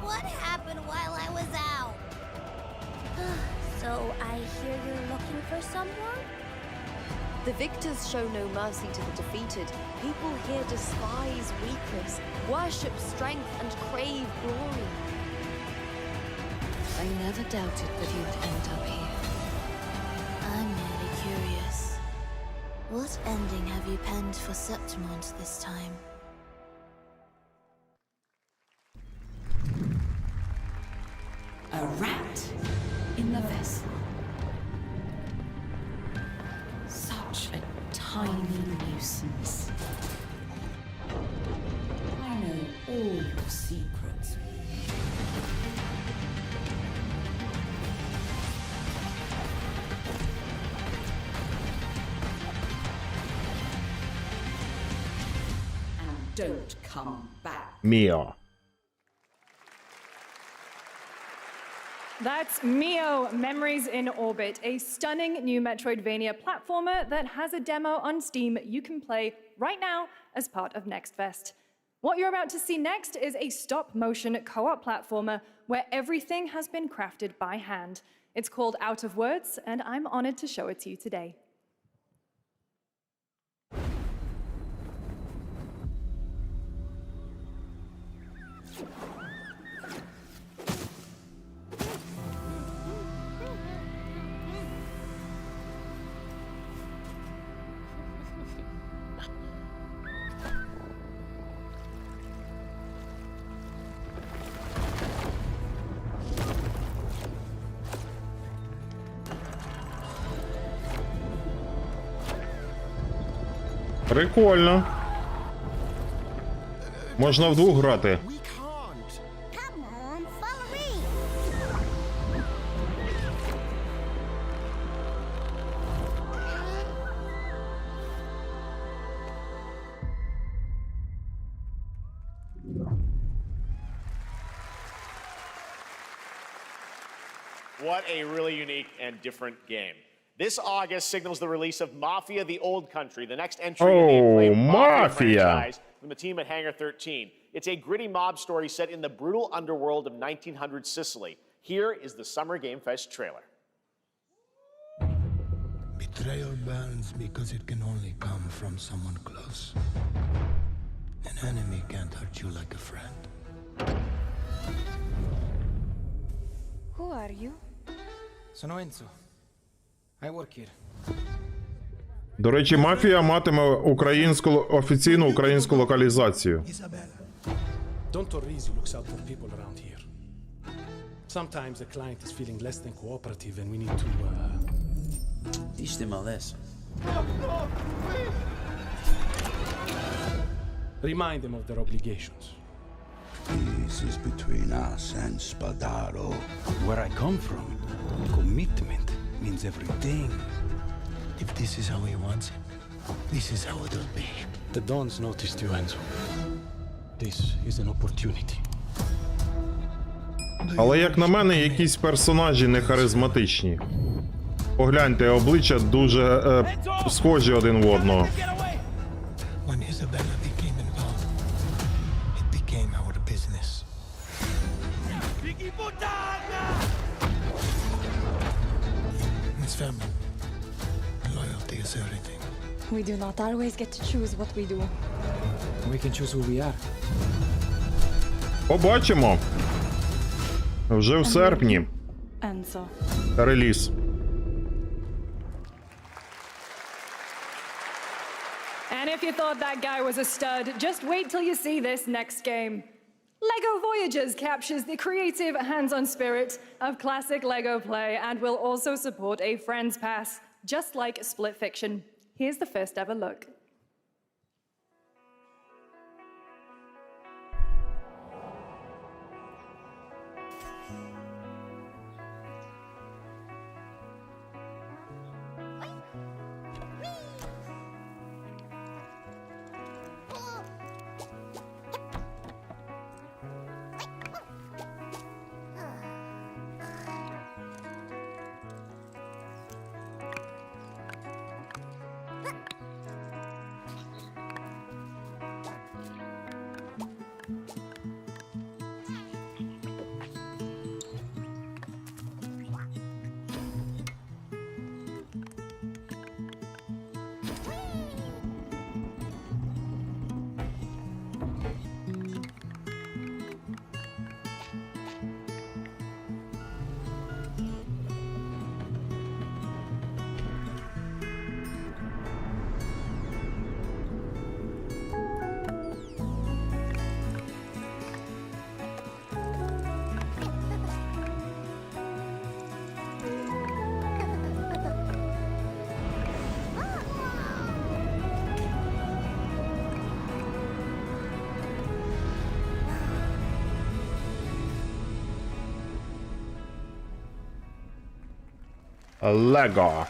What happened while I was out? So I hear you're looking for someone? The victors show no mercy to the defeated. People here despise weakness, worship strength, and crave glory. I never doubted that you'd end up here. I'm merely curious. What ending have you penned for Septimont this time? A rat in the vessel. Such a tiny nuisance. I know all your secrets. And don't come back. Міо. That's Mio, Memories in Orbit, a stunning new Metroidvania platformer that has a demo on Steam you can play right now as part of Next Fest. What you're about to see next is a stop-motion co-op platformer where everything has been crafted by hand. It's called Out of Words, and I'm honored to show it to you today. Прикольно. Можна вдвох грати. Come on, follow me. What a really unique and different game. This August signals the release of Mafia: The Old Country, the next entry in the acclaimed Mafia franchise from the team at Hangar 13. It's a gritty mob story set in the brutal underworld of 1900 Sicily. Here is the Summer Game Fest trailer. Betrayal burns because it can only come from someone close. An enemy can't hurt you like a friend. Who are you? Sono Enzo. I work here. До речі, мафія матиме офіційну українську локалізацію. Don Torrisi looks out for people around here. Sometimes the client is feeling less than cooperative and we need to, teach them a lesson. Remind them of their obligations. This is between us and Spadaro. Where I come from, commitment means everything. If this is how he wants it, this is how it'll be. The Dons noticed you, Enzo. This is an opportunity. Але, як на мене, якісь персонажі не харизматичні. Погляньте, обличчя дуже схожі один в одного. When Isabella became involved, it became our business. It's family. Loyalty is everything. We do not always get to choose what we do. We can choose who we are. Побачимо. Вже в серпні. Enzo. Реліз. And if you thought that guy was a stud, just wait till you see this next game. LEGO Voyages captures the creative, hands-on spirit of classic LEGO play and will also support a Friends Pass, just like Split Fiction. Here's the first ever look. Lego.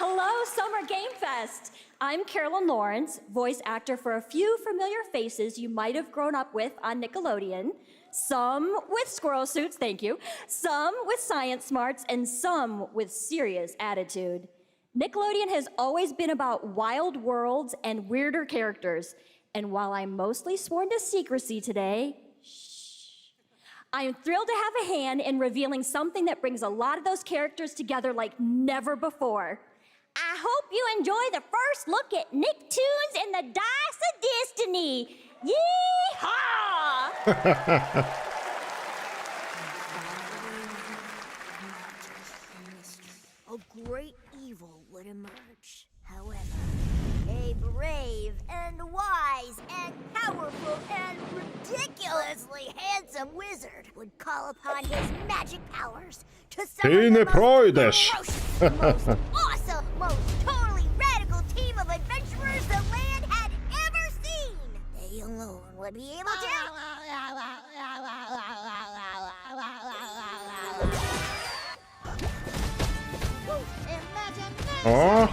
Hello, Summer Game Fest! I'm Carolyn Lawrence, voice actor for a few familiar faces you might have grown up with on Nickelodeon. Some with squirrel suits, thank you. Some with science smarts, and some with serious attitude. Nickelodeon has always been about wild worlds and weirder characters. And while I'm mostly sworn to secrecy today, I am thrilled to have a hand in revealing something that brings a lot of those characters together like never before. I hope you enjoy the first look at Nicktoons and the Dice of Destiny. Yee-haw! A great evil would emerge. However, a brave and wise and powerful and ridiculously handsome wizard would call upon his magic powers to summon the most ferocious, most awesome, most totally radical team of adventurers the land had ever seen. They alone would be able to... Oh.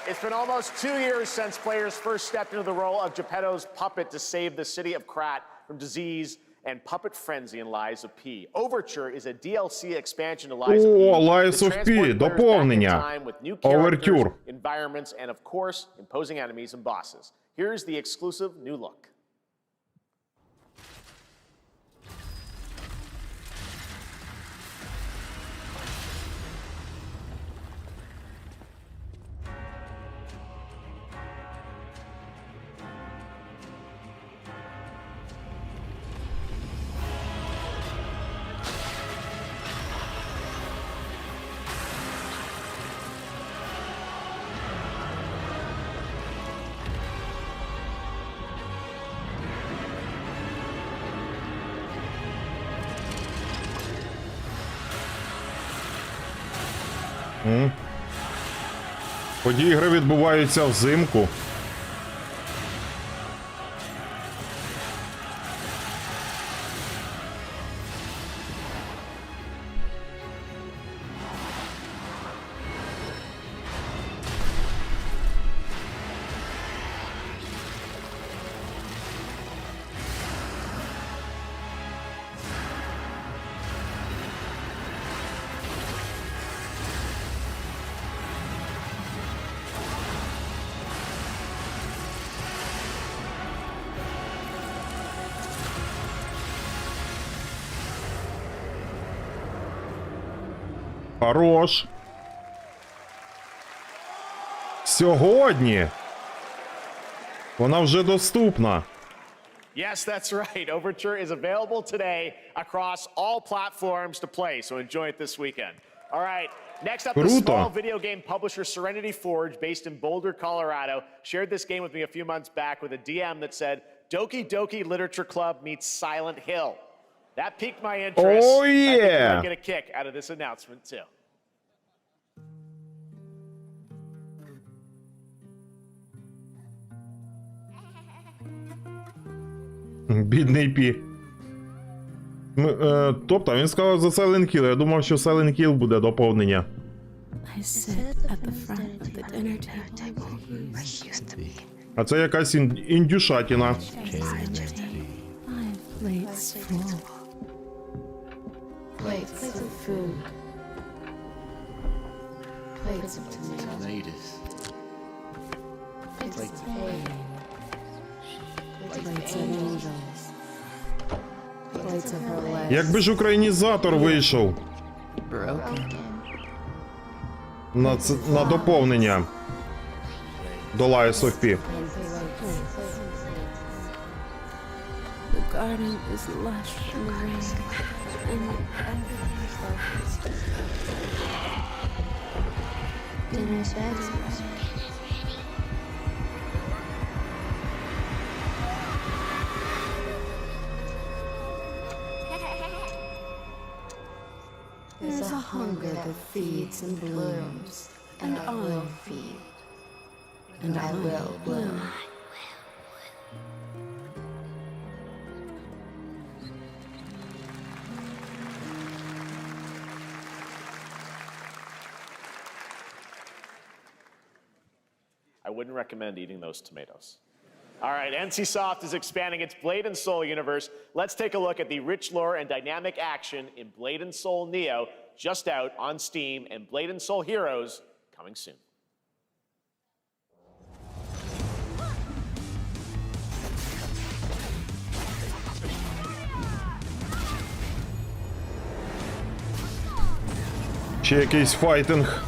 It's been almost 2 years since players first stepped into the role of Geppetto's puppet to save the city of Krat from disease and puppet frenzy in Lies of P. Overture is a DLC expansion to Lies of P. О, Lies of P, доповнення. Overture. Environments, and of course, imposing enemies and bosses. Here's the exclusive new look. Події гри відбуваються взимку. Хорош. Сьогодні вона вже доступна. Yes, that's right. Overture is available today across all platforms to play, so enjoy it this weekend. All right, next up, the small video game publisher Serenity Forge, based in Boulder, Colorado, shared this game with me a few months back with a DM that said, Doki Doki Literature Club meets Silent Hill. That piqued my interest. Oh, I think you yeah. might get a kick out of this announcement, too. Бідний Пі. Тобто, він сказав за Silent Hill. Я думав, що Silent Hill буде доповнення. I sit at the front of the dinner table. А це якась індюшатіна. Plates full. Plates of food. Plates of tomatoes. Plates of hay. Plates of angels. Plates of her legs. Якби ж українізатор вийшов на доповнення до Lies of P. The garden is lush in the rain, and everything is focused. Dinner's ready. There's a hunger that feeds and blooms, and I will feed, and I will bloom. I wouldn't recommend eating those tomatoes. All right, NCSoft is expanding its Blade and Soul universe. Let's take a look at the rich lore and dynamic action in Blade and Soul Neo, just out on Steam, and Blade and Soul Heroes coming soon. Ще якийсь файтинг.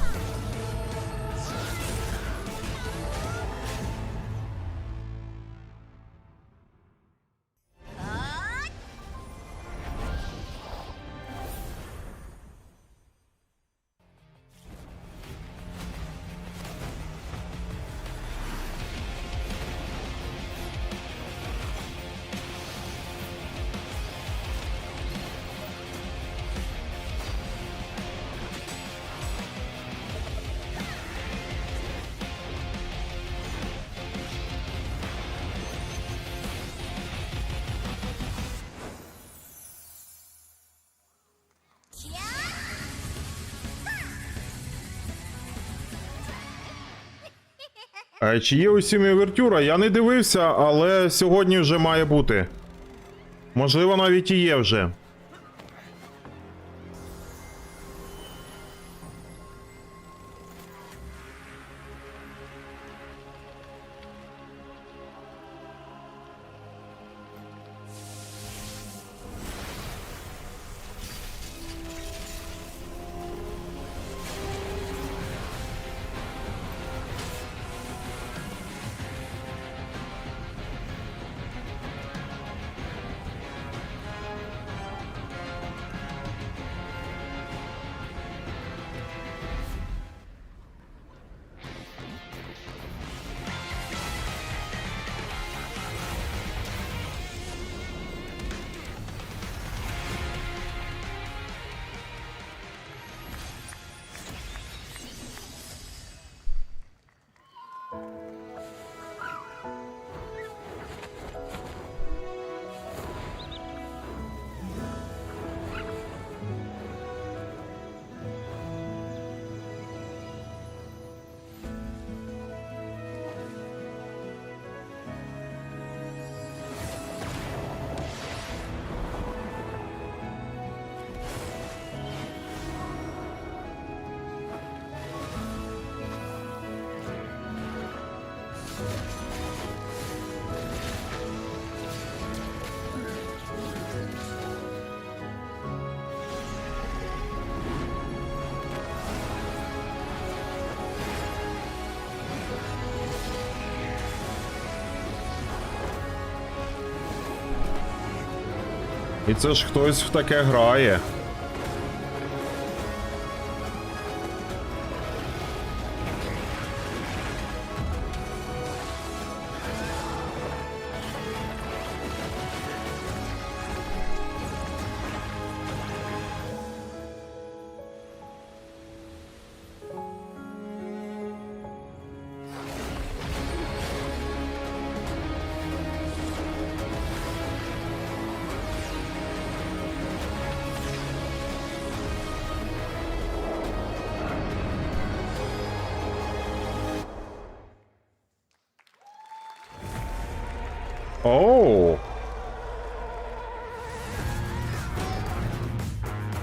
Чи є усім овертюра? Я не дивився, але сьогодні вже має бути. Можливо, навіть і є вже. І це ж хтось в таке грає. Oh.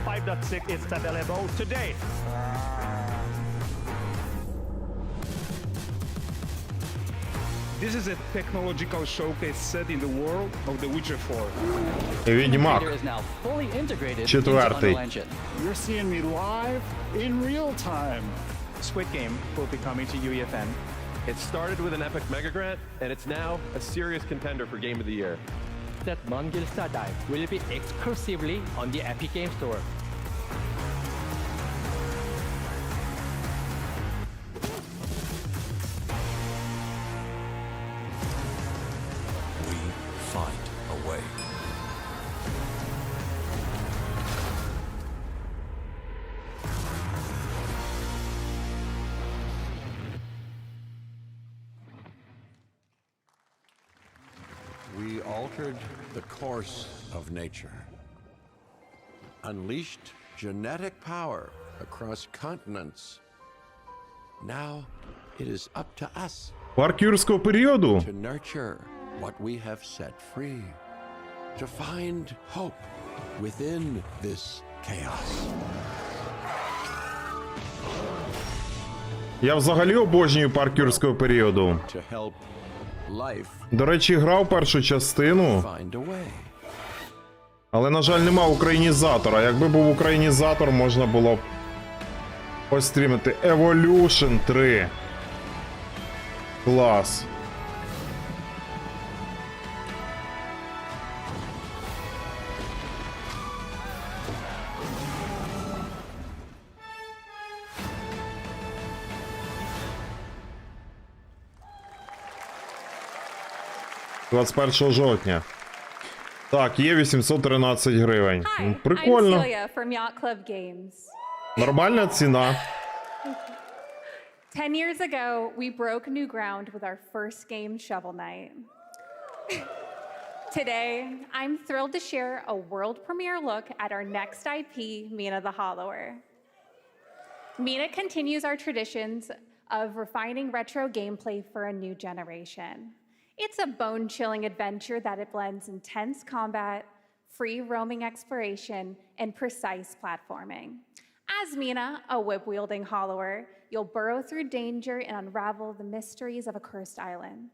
5.6 is available today. This is a technological showcase set in the world of The Witcher 4. Відьмак. Четвертий. You're seeing me live in real time. Squid Game will be coming to UEFN. It started with an epic mega grant, and it's now a serious contender for Game of the Year. That Mongil Star Dive will be exclusively on the Epic Game Store. We find a way. We altered the course of nature, unleashed genetic power across continents. Now it is up to us Парк юрського періоду. to nurture what we have set free, to find hope within this chaos. Я взагалі обожнюю парк юрського періоду. To help life До речі, грав першу частину, find a way. але, на жаль, нема українізатора. Якби був українізатор, можна було б пострімити. Evolution 3. Клас. – 21 жовтня. Так, є 813 гривень. I'm Прикольно. Celia from Yacht Club Games. Нормальна ціна. 10 years ago, we broke new ground with our first game, Shovel Knight. Today, I'm thrilled to share a world premiere look at our next IP, Mina the Hollower. Mina continues our traditions of refining retro gameplay for a new generation. It's a bone-chilling adventure that it blends intense combat, free roaming exploration, and precise platforming. As Mina, a whip-wielding hollower, you'll burrow through danger and unravel the mysteries of a cursed island.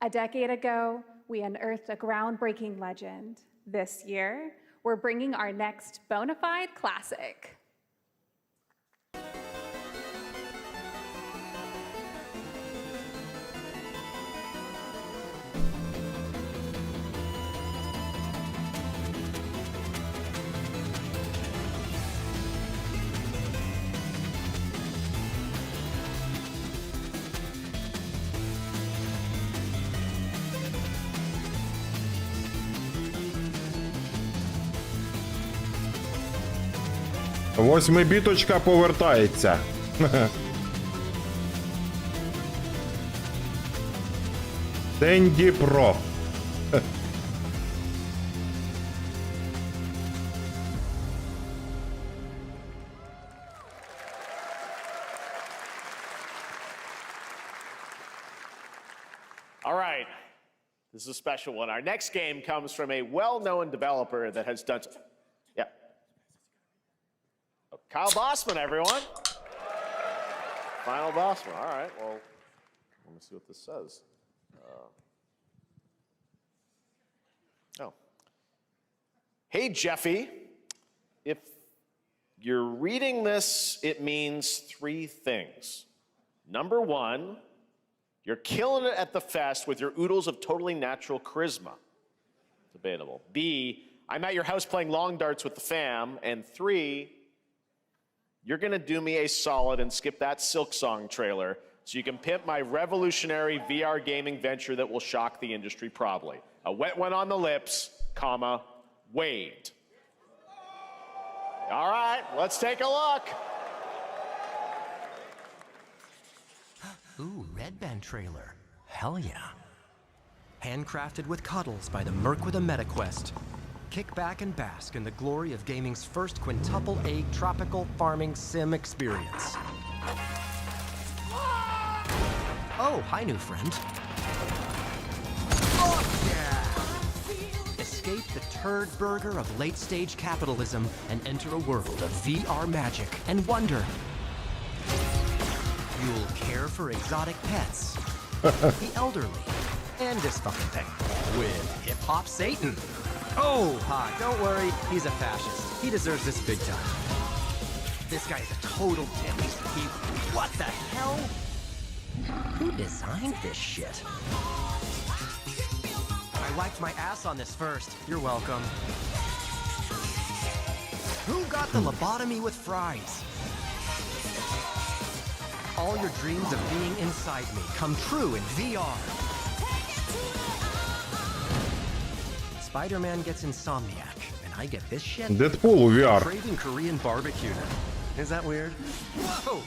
A decade ago, we unearthed a groundbreaking legend. This year, we're bringing our next bona fide classic. Восьмибіточка повертається. Денді Про. All right. This is a special one. Our next game comes from a well-known developer that has done... Yeah. Oh, Kyle Bossman, everyone. Final Bossman. All right. Well, let me see what this says. Oh. Hey, Jeffy. If you're reading this, it means three things. Number one, you're killing it at the fest with your oodles of totally natural charisma. Debatable. B, I'm at your house playing long darts with the fam. And 3, you're gonna do me a solid and skip that Silk Song trailer so you can pimp my revolutionary VR gaming venture that will shock the industry probably. A wet one on the lips, comma, waved. All right, let's take a look. Ooh, Red Band trailer. Hell yeah. Handcrafted with cuddles by the Merc with a MetaQuest. Kick back and bask in the glory of gaming's first quintuple A tropical farming sim experience. Oh, hi, new friend. Oh, yeah! Escape the turd burger of late-stage capitalism and enter a world of VR magic and wonder. You'll care for exotic pets, the elderly, and this fucking thing with hip-hop Satan. Oh, don't worry, he's a fascist. He deserves this big time. This guy is a total dick. What the hell? Who designed this shit? I wiped my ass on this first. You're welcome. Who got the lobotomy with fries? All your dreams of being inside me come true in VR. Spider-Man gets Insomniac, and I get this shit. Deadpool у VR. Craving Korean barbecue. Is that weird? Whoa!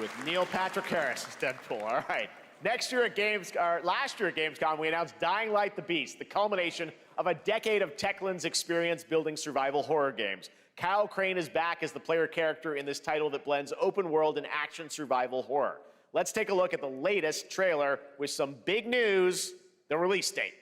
With Neil Patrick Harris as Deadpool. All right. Last year at Gamescom, we announced Dying Light the Beast, the culmination of a decade of Techland's experience building survival horror games. Kyle Crane is back as the player character in this title that blends open world and action survival horror. Let's take a look at the latest trailer with some big news, the release date.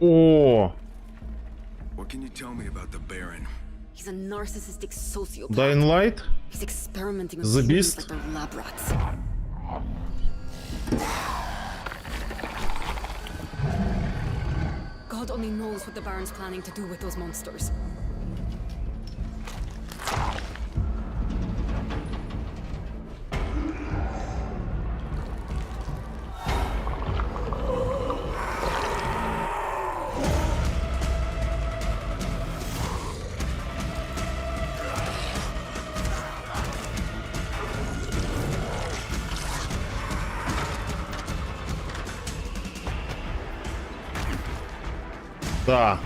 О, What can you tell me about the Baron? He's a narcissistic sociopath. Dying Light, He's experimenting The with humans Beast. like they're lab rats. God only knows what the Baron's planning to do with those monsters. да.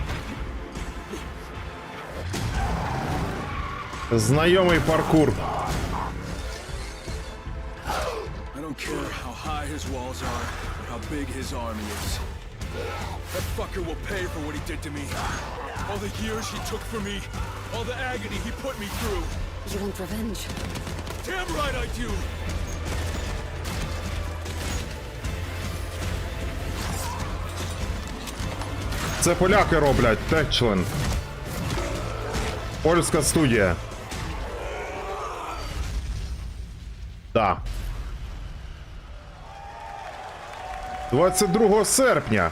Знайомий паркур. I don't care how high his walls are or how big his army is. That fucker will pay for what he did to me. All the years he took from me. All the agony he put me through. You want revenge? Damn right I do! Це поляки роблять, Techland. Польська студія. Да. 22 серпня.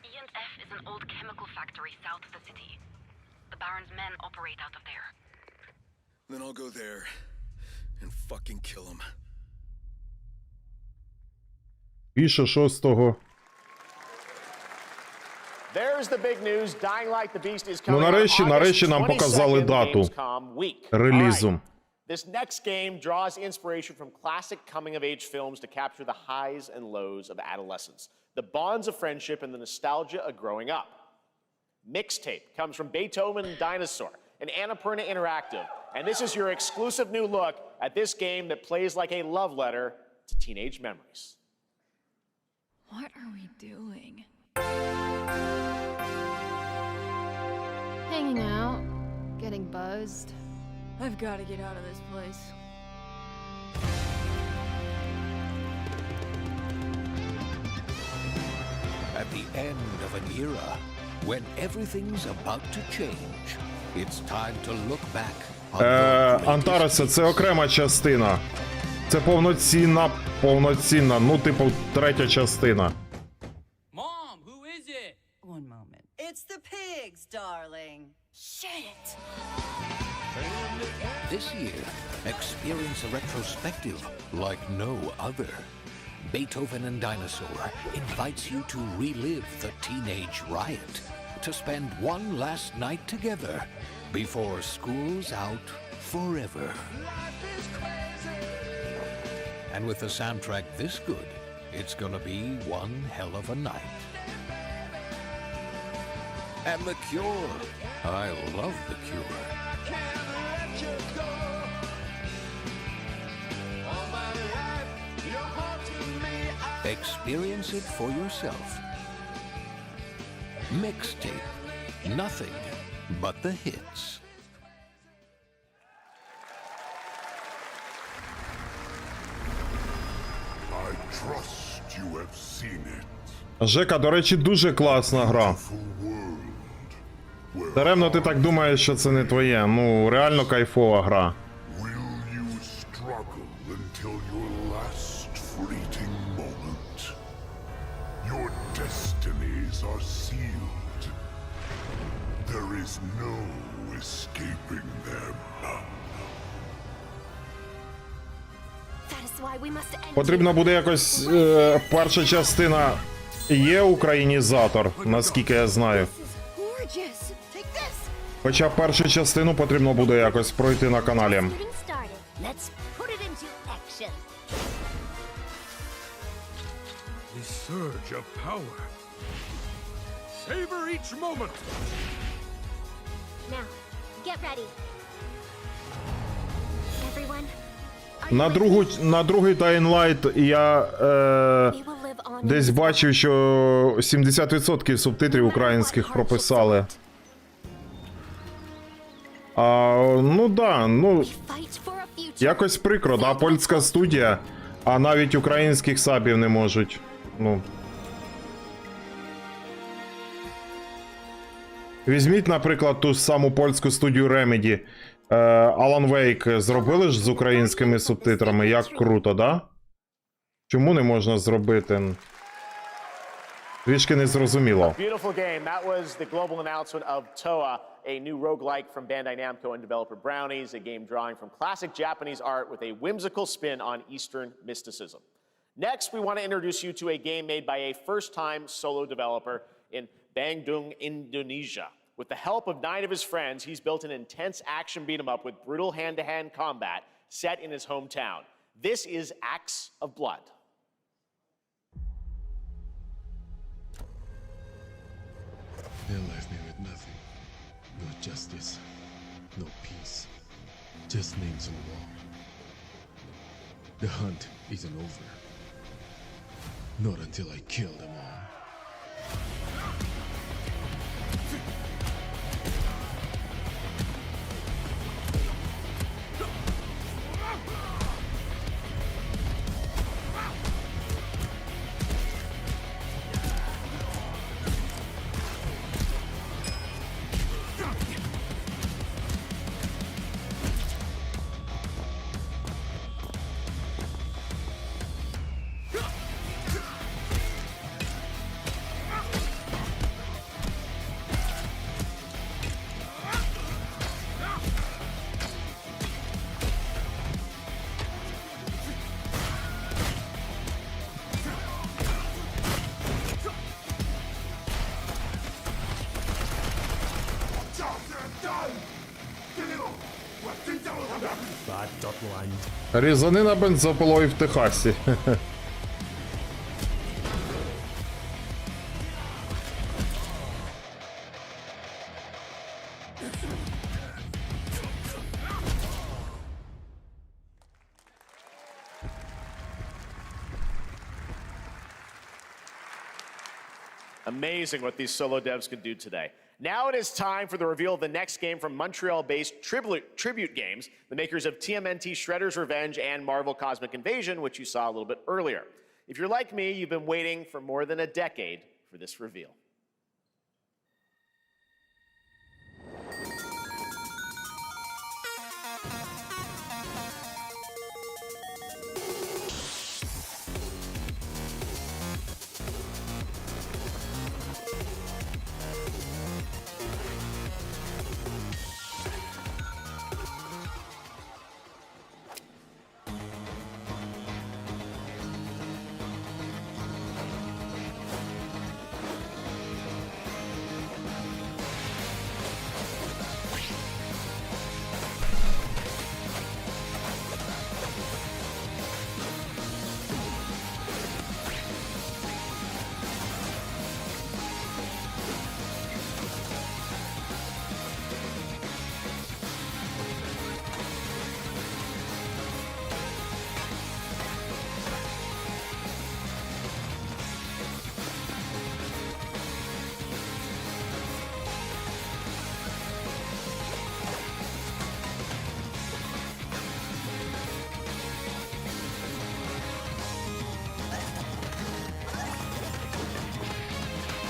E&F is an old chemical factory south of the city. The Baron's men operate out of there. Then I'll go there and fucking kill him. Пише 6-го. There's the big news. Dying Light the Beast is Ну coming out нарешті August нам показали 22nd, дату Gamescom week. релізу. All right. This next game draws inspiration from classic coming-of-age films to capture the highs and lows of adolescence, the bonds of friendship, and the nostalgia of growing up. Mixtape comes from Beethoven and Dinosaur, and Annapurna Interactive, and this is your exclusive new look at this game that plays like a love letter to teenage memories. What are we doing? Hanging out, getting buzzed. I've got to get out of this place. At the end of an era, when everything's about to change, it's time to look back Антареса, це окрема частина. Це повноцінна, ну, типу, третя частина. One moment. It's the pigs, darling. Shit! This year, experience a retrospective like no other. Beethoven and Dinosaur invites you to relive the teenage riot, to spend one last night together before school's out forever. And with a soundtrack this good, it's gonna be one hell of a night. And The Cure. I love The Cure. Experience it for yourself. Mixtape. Nothing but the hits. I trust you have seen it. Жека, до речі, дуже класна гра. Даремно ти так думаєш, що це не твоє. Ну, реально кайфова гра. Will you struggle until your last fleeting moment? Your destinies are sealed. There is no escaping them. That is why we must end. Потрібно буде якось... перша частина є українізатор, наскільки я знаю. Gorgeous. Take this. Хоча першу частину потрібно буде якось пройти на каналі. Getting started. Let's put it into action. The surge of power. Savor each moment. Now, get ready. Everyone, На другий Dying Light я десь бачив, що 70% субтитрів українських прописали. Ну да, ну якось прикро, да, польська студія, а навіть українських сабів не можуть. Ну. Візьміть, наприклад, ту ж саму польську студію Remedy. Alan Wake зробили ж з українськими субтитрами, як круто, да? Чому не можна зробити? Трішки не зрозуміло. Beautiful game. That was the global announcement of TOA, a new roguelike from Bandai Namco and developer Brownies, a game drawing from classic Japanese art with a whimsical spin on Eastern mysticism. Next, we want to introduce you to a game made by a first-time solo developer in Bandung, Indonesia. With the help of 9 of his friends, he's built an intense action beat-em-up with brutal hand-to-hand combat set in his hometown. This is Acts of Blood. They left me with nothing. No justice. No peace. Just names on the wall. The hunt isn't over. Not until I kill them all. Різанина бензопилою в Техасі. Amazing what these solo devs could do today. Now it is time for the reveal of the next game from Montreal-based Tribute Games, the makers of TMNT Shredder's Revenge and Marvel Cosmic Invasion, which you saw a little bit earlier. If you're like me, you've been waiting for more than a decade for this reveal.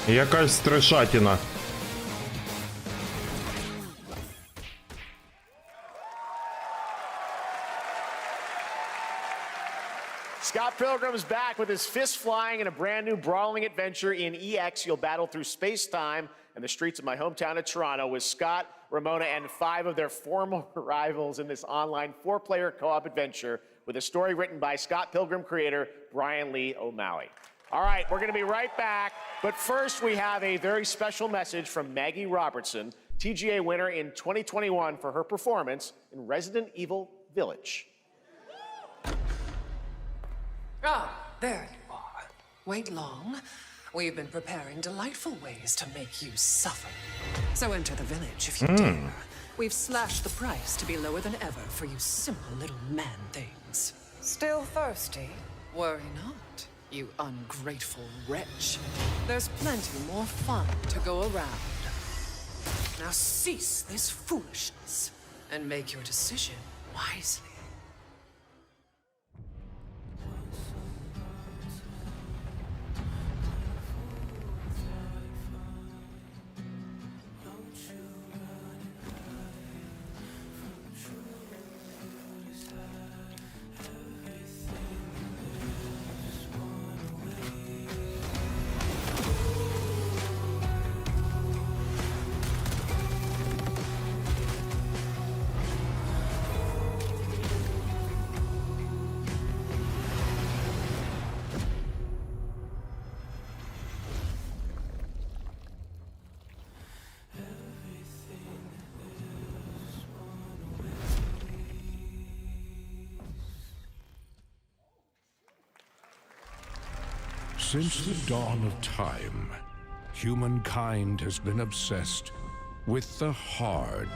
Якась трешатіна. Scott Pilgrim's back with his fists flying in a brand new brawling adventure in EX. You'll battle through space-time and the streets of my hometown of Toronto with Scott, Ramona, and 5 of their former rivals in this online 4-player co-op adventure with a story written by Scott Pilgrim creator Brian Lee O'Malley. All right, we're going to be right back, but first we have a very special message from Maggie Robertson, TGA winner in 2021 for her performance in Resident Evil Village. Ah, there you are. Wait long. We've been preparing delightful ways to make you suffer. So enter the village if you dare. We've slashed the price to be lower than ever for you simple little man things. Still thirsty? Worry not, you ungrateful wretch. There's plenty more fun to go around. Now cease this foolishness and make your decision wisely. Since the dawn of time, humankind has been obsessed with the hard.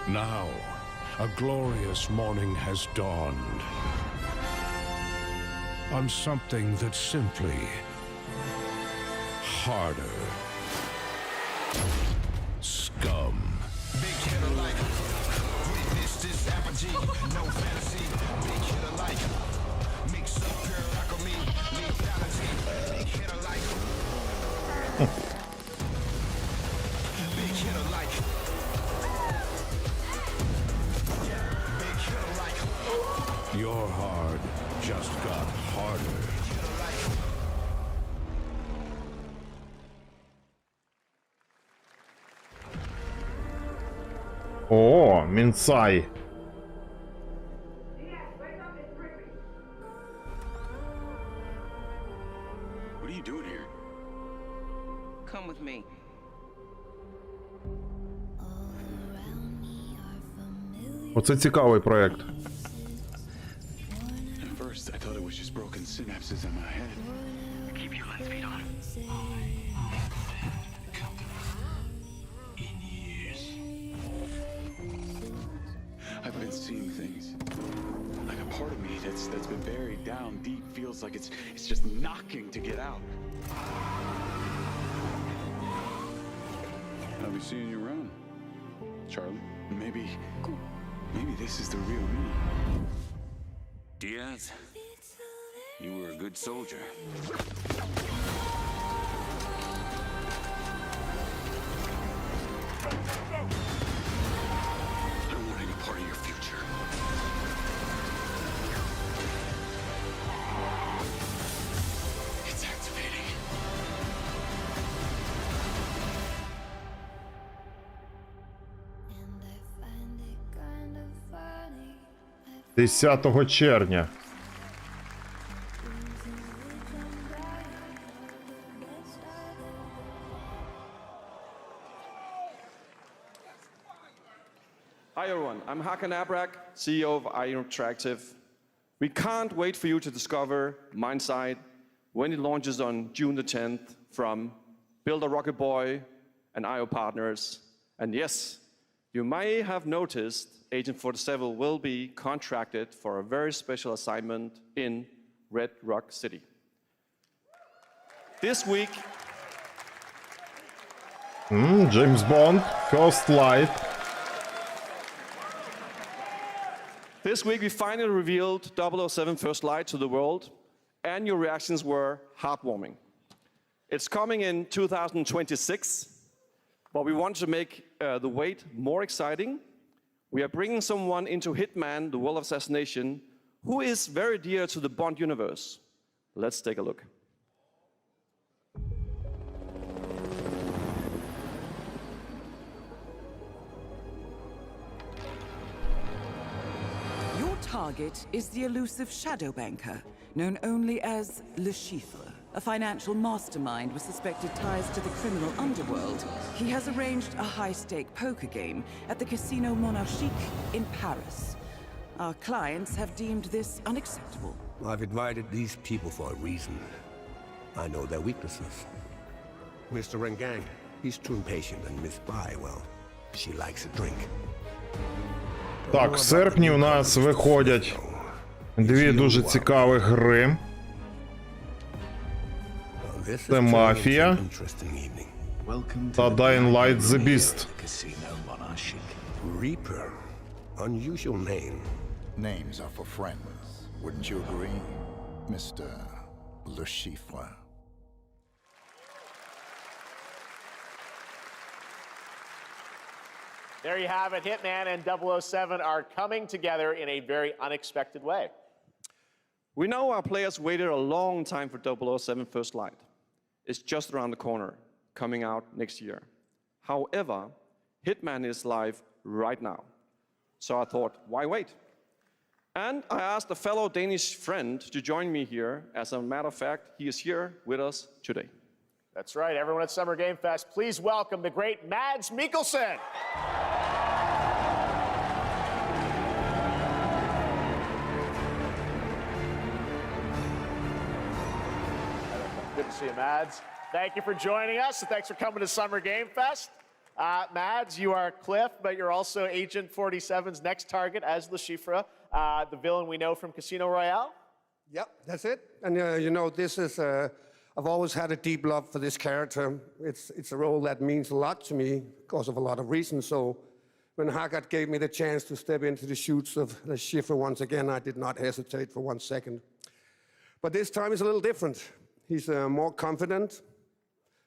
Now, a glorious morning has dawned on something that's simply harder. Scum. Big hit alike. Witness this apogee. No fantasy. Big hit alike. Mix up pure alchemy. Lethality. Big hit alike. Big hit alike. Big hit alike. Your hard just got harder. О, Мінцай. What are you doing here? Come with me. Оце цікавий проєкт. At first, I thought it was just broken synapses in my head. Keep your lens feed on. I've been seeing things. Like a part of me that's been buried down deep feels like it's just knocking to get out. I'll be seeing you around, Charlie. Maybe this is the real me. Diaz, you were a good soldier. I don't want any part of your future. It's activating. 10 червня. Hi everyone, I'm Hakan Abrak, CEO of aaAA Interactive. We can't wait for you to discover Mindside when it launches on June the 10th from Build a Rocket Boy and aaAA partners. And yes, you may have noticed Agent 47 will be contracted for a very special assignment in Red Rock City. This week, James Bond, First Light. This week we finally revealed 007 First Light to the world, and your reactions were heartwarming. It's coming in 2026, but we want to make the wait more exciting. We are bringing someone into Hitman, the World of Assassination, who is very dear to the Bond universe. Let's take a look. Your target is the elusive shadow banker, known only as l'iche, a financial mastermind with suspected ties to the criminal underworld. He has arranged a high-stake poker game at the Casino Monarchique in Paris. Our clients have deemed this unacceptable. I've invited these people for a reason. I know their weaknesses. Mr. Rengang, he's too impatient, and Miss Bai, well, she likes a drink. Так, в серпні у нас виходять дві дуже цікаві гри. Це Мафія та Dying Light The Beast. Reaper. Unusual name. Names are for friends. Wouldn't you agree, Mr. l'iche? There you have it. Hitman and 007 are coming together in a very unexpected way. We know our players waited a long time for 007 First Light. It's just around the corner, coming out next year. However, Hitman is live right now. So I thought, why wait? And I asked a fellow Danish friend to join me here. As a matter of fact, he is here with us today. That's right. Everyone at Summer Game Fest, please welcome the great Mads Mikkelsen. Good to see you, Mads. Thank you for joining us, and thanks for coming to Summer Game Fest. Mads, you are Cliff, but you're also Agent 47's next target as l'iche, the villain we know from Casino Royale. Yep, that's it. And you know, this is, I've always had a deep love for this character. It's a role that means a lot to me because of a lot of reasons. So when Haggard gave me the chance to step into the shoes of l'iche once again, I did not hesitate for 1 second. But this time is a little different. He's more confident.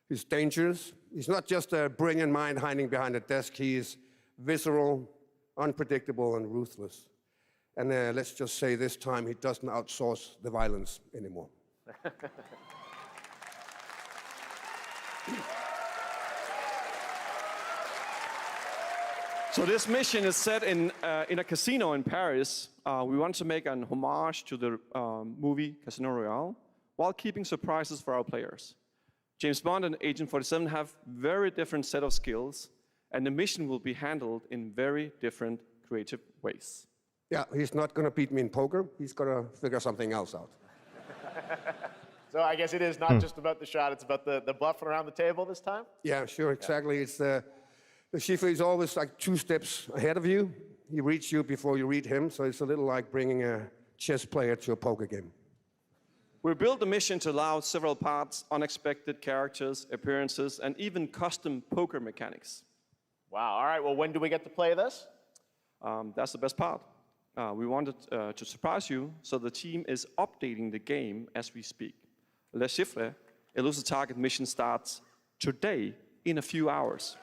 He's dangerous. He's not just a brilliant mind hiding behind a desk. He is visceral, unpredictable, and ruthless. And let's just say this time he doesn't outsource the violence anymore. So this mission is set in a casino in Paris. We want to make an homage to the movie Casino Royale while keeping surprises for our players. James Bond and Agent 47 have very different set of skills, and the mission will be handled in very different creative ways. Yeah, he's not going to beat me in poker. He's going to figure something else out. So I guess it is not just about the shot, it's about the bluffing around the table this time? Yeah, sure, exactly. It's the l'iche is always like 2 steps ahead of you. He reads you before you read him, so it's a little like bringing a chess player to a poker game. We built the mission to allow several parts, unexpected characters, appearances, and even custom poker mechanics. Wow, all right, well, when do we get to play this? That's the best part. We wanted to surprise you, so the team is updating the game as we speak. L'iche, Elusive Target mission starts today in a few hours.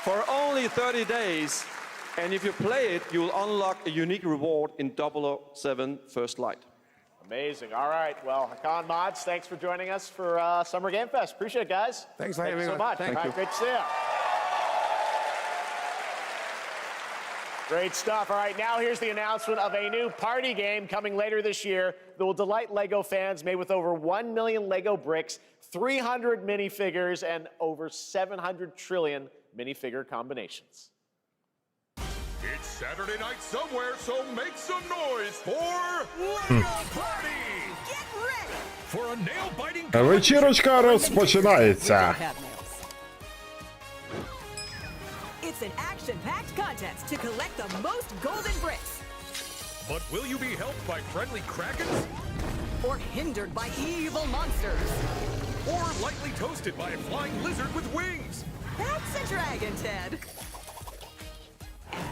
For only 30 days, and if you play it, you will unlock a unique reward in 007 First Light. Amazing. All right. Well, Hakan, Mads, thanks for joining us for Summer Game Fest. Appreciate it, guys. Thanks for having me. me. So much. Thank All you. right, great to see you. Great stuff. All right, now here's the announcement of a new party game coming later this year that will delight LEGO fans, made with over 1 million LEGO bricks, 300 minifigures, and over 700 trillion minifigure combinations. It's Saturday night somewhere, so make some noise for LEGO Party! Get ready! For a nail-biting Вечірочка розпочинається. It's an action-packed contest to collect the most golden bricks. But will you be helped by friendly krakens? Or hindered by evil monsters. Or lightly toasted by a flying lizard with wings? That's a dragon, Ted.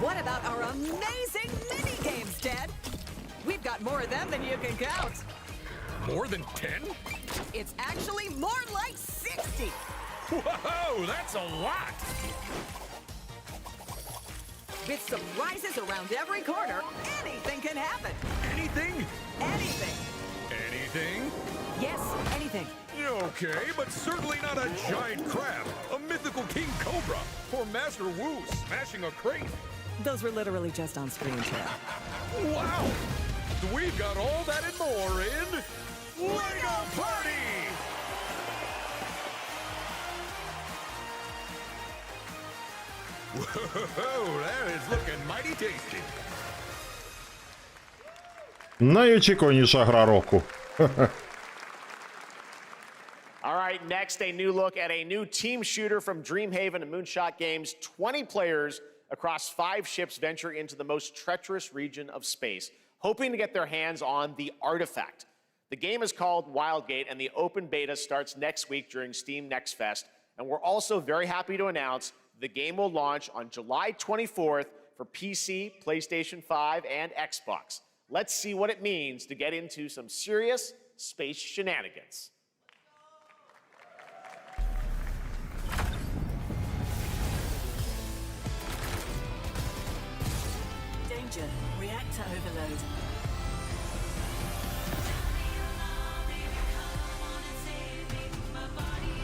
What about our amazing mini-games, Dad? We've got more of them than you can count. More than 10? It's actually more like 60. Whoa, that's a lot! With surprises around every corner, anything can happen. Anything? Anything. Anything? Yes, anything. Okay, but certainly not a giant crab, a mythical king cobra, or Master Wu smashing a crate. Those were literally just on screen, Chad. Wow! We've got all that and more in LEGO Party! Whoa, that is looking mighty tasty. Найочікуваніша гра року. All right, next, a new look at a new team shooter from Dreamhaven and Moonshot Games. 20 players across 5 ships venture into the most treacherous region of space, hoping to get their hands on the artifact. The game is called Wildgate, and the open beta starts next week during Steam Next Fest. And we're also very happy to announce the game will launch on July 24th for PC, PlayStation 5, and Xbox. Let's see what it means to get into some serious space shenanigans. Danger. Reactor overload.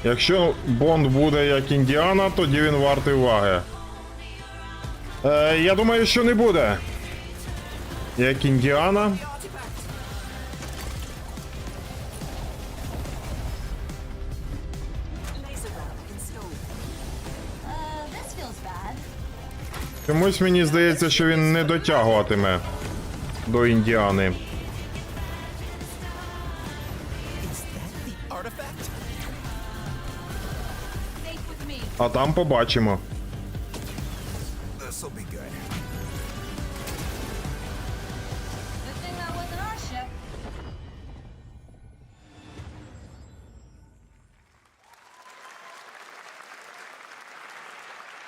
Якщо Бонд буде як Індіана, тоді він вартий уваги. Я думаю, що не буде. Як Індіана. Чомусь мені здається, що він не дотягуватиме до Індіани. А там побачимо.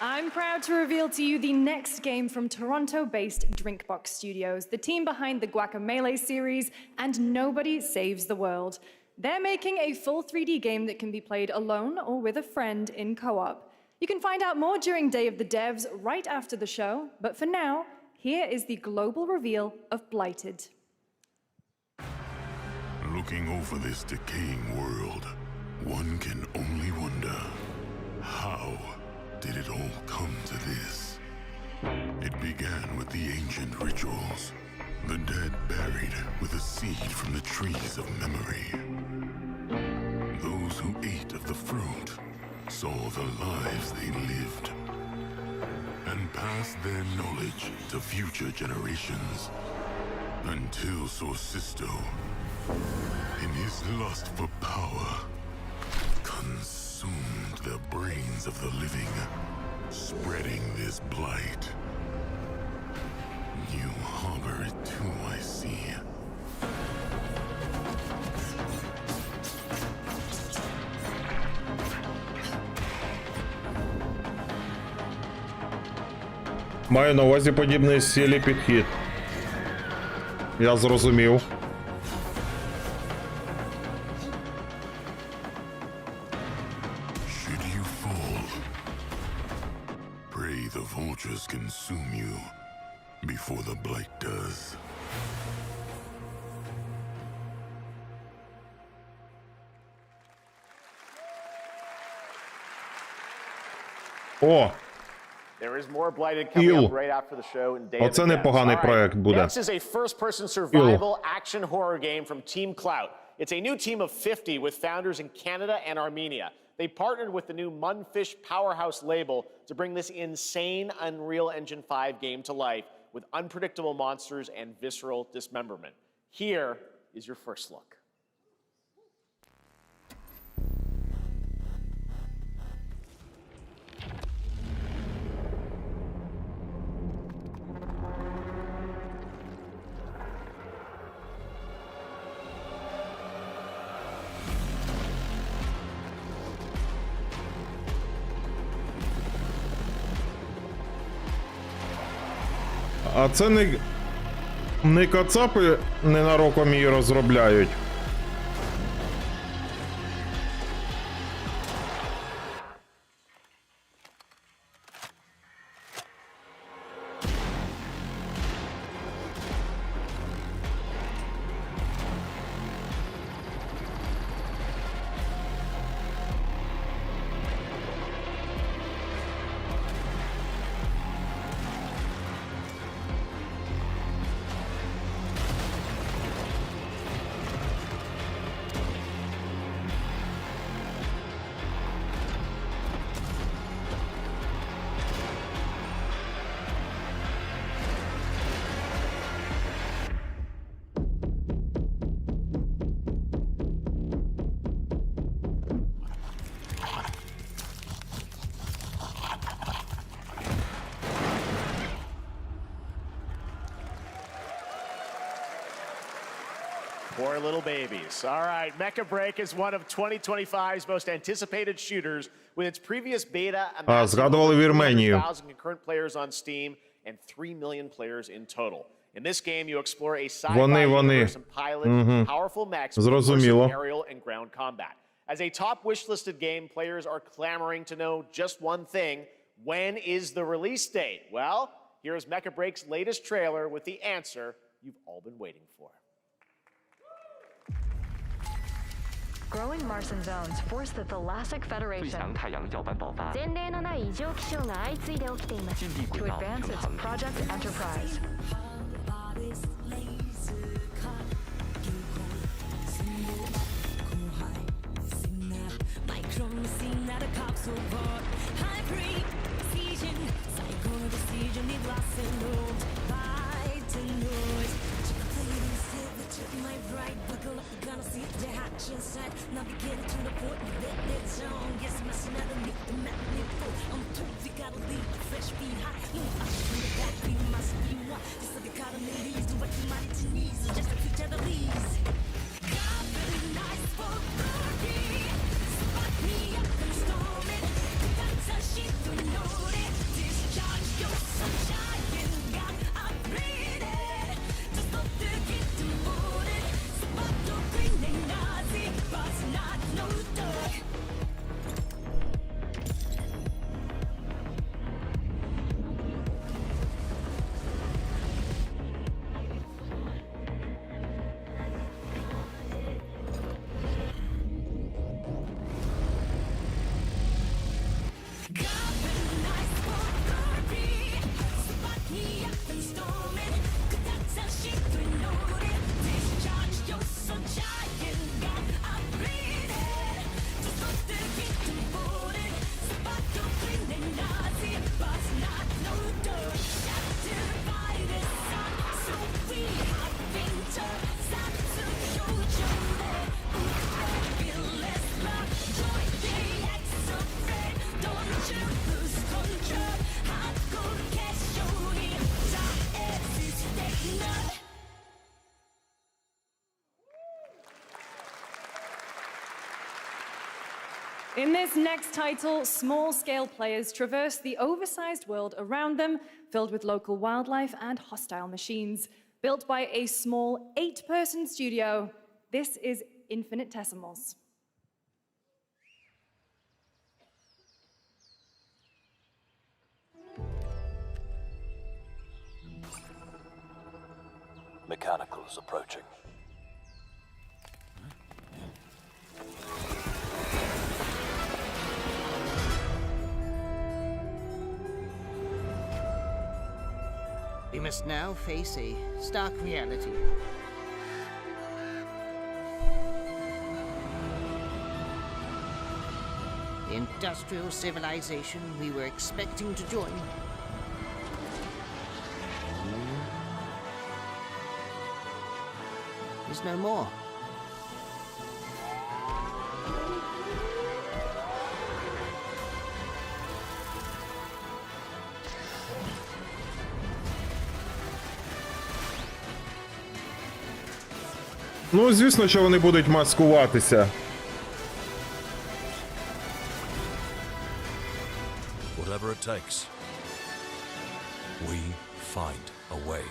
I'm proud to reveal to you the next game from Toronto-based Drinkbox Studios, the team behind the Guacamelee series and Nobody Saves the World. They're making a full 3D game that can be played alone or with a friend in co-op. You can find out more during Day of the Devs right after the show, but for now, here is the global reveal of Blighted. Looking over this decaying world, one can only wonder, how did it all come to this? It began with the ancient rituals, the dead buried with a seed from the trees of memory. Those who ate of the fruit saw the lives they lived and passed their knowledge to future generations until Sorcisto, in his lust for power, consumed the brains of the living, spreading this blight. You harbor it too, I see. Маю на увазі подібний сілі підхід. Я зрозумів. Should you fall, pray the vultures consume you before the blight does. О! There is more Blighted coming up right after the show in Day of the Оце Devs. непоганий проект буде. Next is a first-person survival action horror game from Team Clout. It's a new team of 50 with founders in Canada and Armenia. They partnered with the new Munfish Powerhouse label to bring this insane Unreal Engine 5 game to life with unpredictable monsters and visceral dismemberment. Here is your first look. А це не кацапи ненароком її розробляють. Poor little babies. All right, Mecha Break is one of 2025's most anticipated shooters, with its previous beta amassing згадували Вірменію. 100,000 concurrent players on Steam and 3 million players in total. In this game, you explore a sci-fi universe and pilot powerful mechs with immersive aerial and ground combat. As a top wishlisted game, players are clamoring to know just one thing: when is the release date? Well, here's Mecha Break's latest trailer with the answer you've all been waiting for. Growing Martian zones force the Thalassic Federation to advance its Project Enterprise. In this next title, small-scale players traverse the oversized world around them, filled with local wildlife and hostile machines. Built by a small 8-person studio, this is Infinitesimals. Mechanicals approaching. We must now face a stark reality. The industrial civilization we were expecting to join is no more. Ну, звісно, що вони будуть маскуватися. Whatever it takes, we fight. away.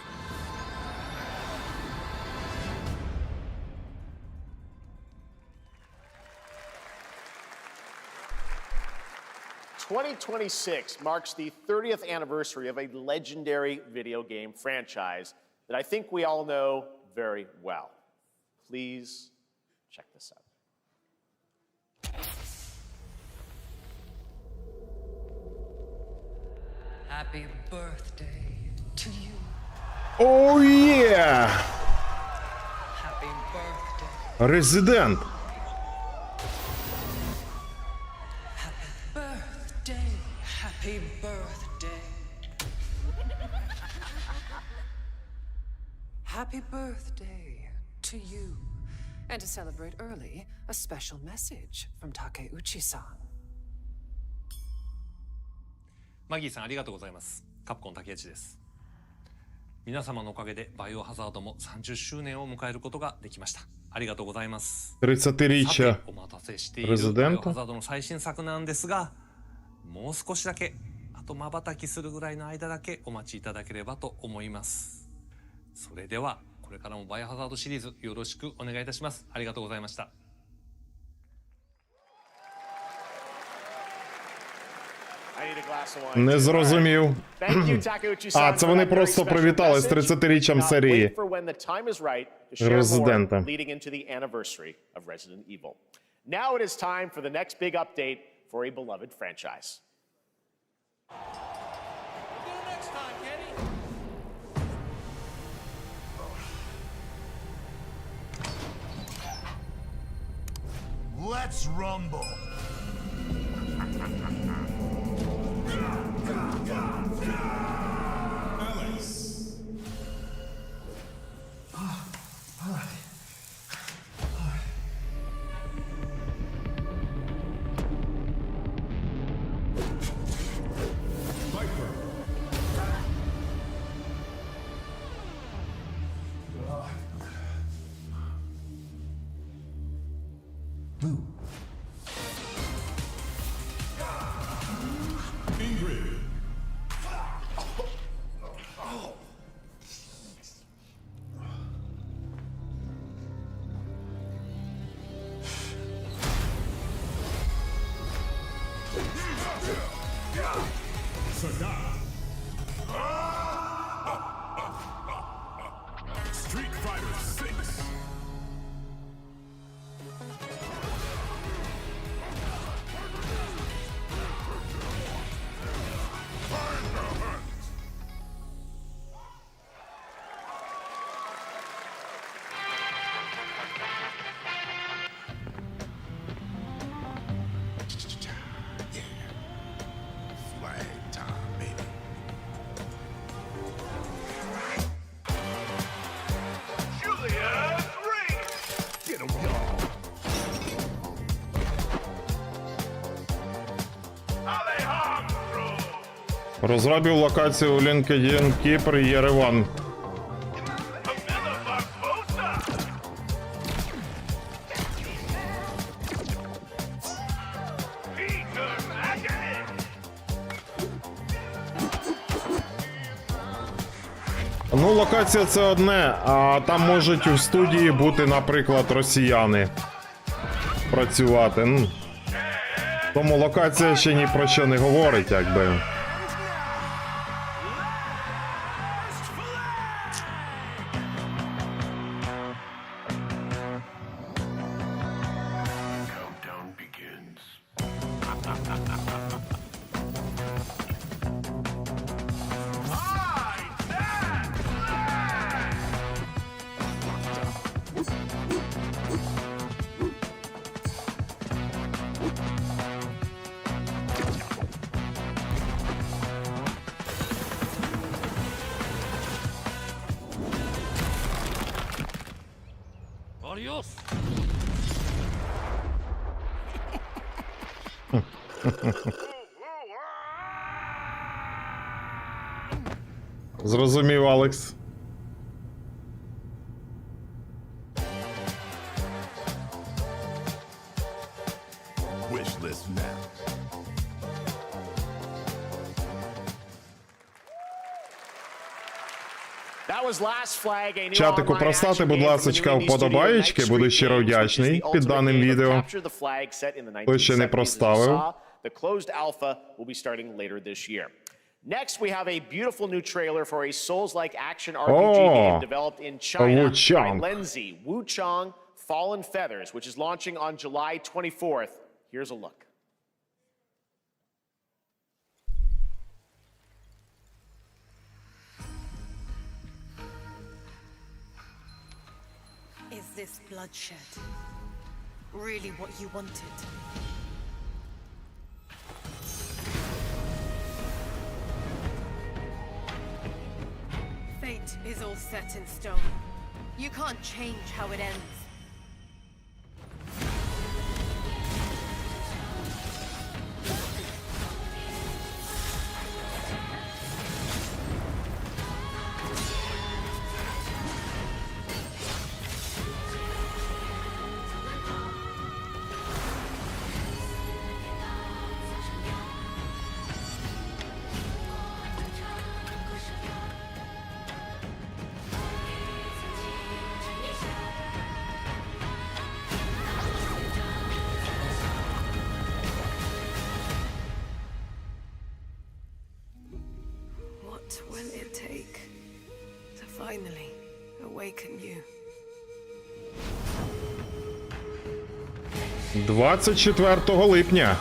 "2026 marks the 30th anniversary of a legendary video game franchise that I think we all know very well. Please check this out. Happy birthday to you. Oh yeah! Happy birthday. Resident. Birthday. Happy birthday. Happy birthday to you. And to celebrate early, a special message from Takeuchi-san. マギーさんありがとうございます。カプコン竹内です。皆様のおかげでバイオハザードも30周年を迎えることができました。ありがとうございます。 30-річчя さてお待たせしているバイオハザードの最新作なんですが、もう少しだけ、あと瞬きするぐらいの間だけお待ちいただければと思います。それではこれからもバイオハザードシリーズよろしくお願いいたします。ありがとうございました。 Не зрозумів. А, це вони просто привітали з 30-річчям серії Резидента. Now it is time for the next big update for a beloved franchise. Let's rumble. Street Fighter 6. Розробив локацію у LinkedIn Кіпр і Єреван. Ну, локація це одне, а там можуть в студії бути, наприклад, росіяни працювати. Тому локація ще ні про що не говорить, якби. Зрозумів, Алекс. Wishlist now. Чатику, проставте, будь ласочка, вподобаєчки, буду щиро вдячний під даним відео. Хто ще не проставив. Next, we have a beautiful new trailer for a Souls-like action RPG game developed in China by Lenzi, Wuchang, Fallen Feathers, which is launching on July 24th. Here's a look. Is this bloodshed really what you wanted? Fate is all set in stone. You can't change how it ends. What will it take to finally awaken you? 24 липня.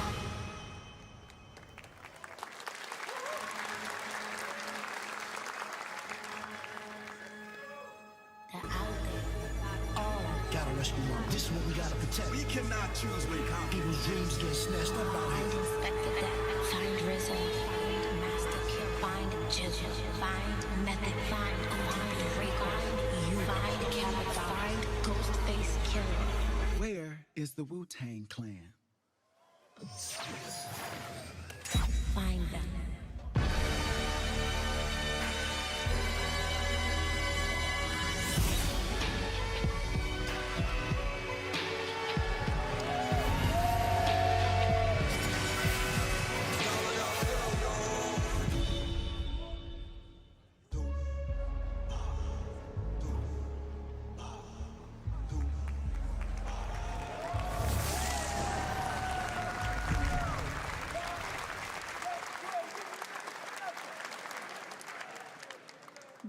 Gotta rescue one. This one we gotta protect. We cannot choose when people's dreams get snatched up out here. Find RZA, find Master Kill, find Jizzle, find Method, find Rico, you find Killer, find Ghostface Killer. Where is the Wu-Tang Clan? Find them.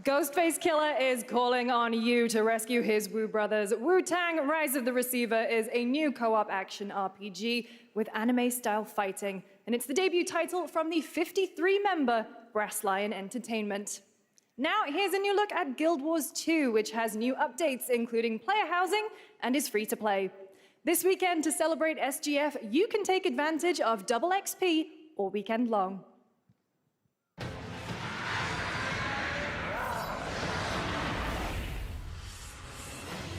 Ghostface Killer is calling on you to rescue his Wu brothers. Wu-Tang Rise of the Receiver is a new co-op action RPG with anime-style fighting, and it's the debut title from the 53-member Brass Lion Entertainment. Now, here's a new look at Guild Wars 2, which has new updates, including player housing, and is free to play. This weekend, to celebrate SGF, you can take advantage of double XP all weekend long.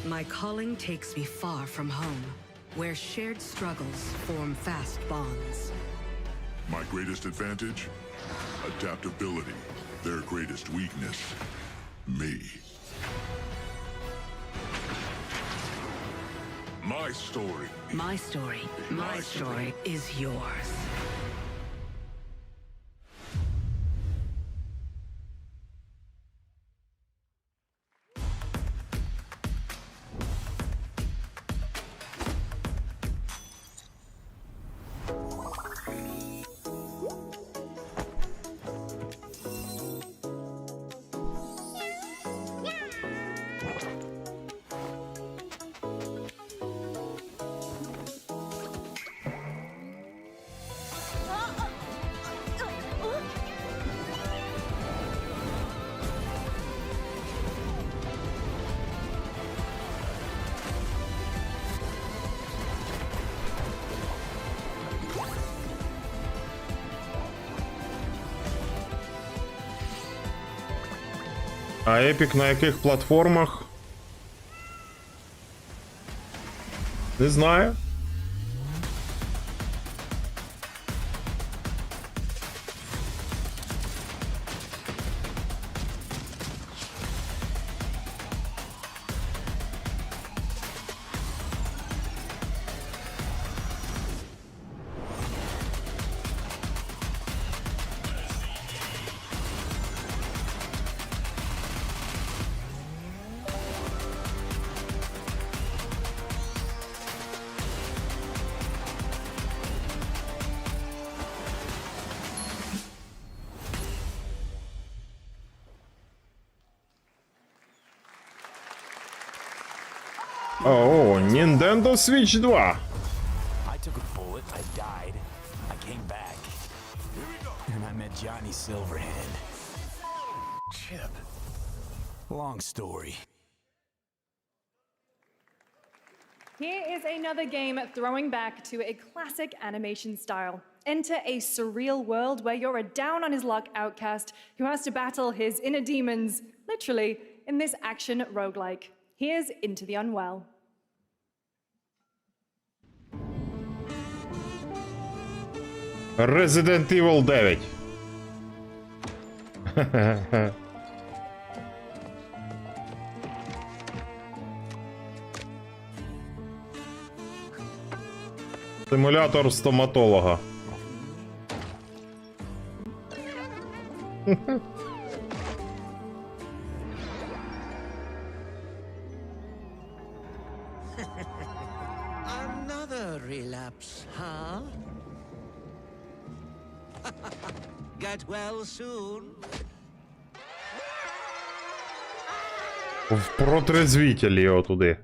My calling takes me far from home, where shared struggles form fast bonds. My greatest advantage? Adaptability. Their greatest weakness? Me. My story. My story. My story is yours. А Епік на яких платформах? Не знаю. О, Nintendo Switch 2. I took a bullet, I died, I came back. And I met Johnny Silverhand. Chip. Long story. Here is another game throwing back to a classic animation style. Enter a surreal world where you're a down-on-his-luck outcast who has to battle his inner demons, literally, in this action roguelike. Here's Into the Unwell. Resident Evil 9. Симулятор стоматолога. Another relapse, huh? Get well soon. В протрезвителі його туди.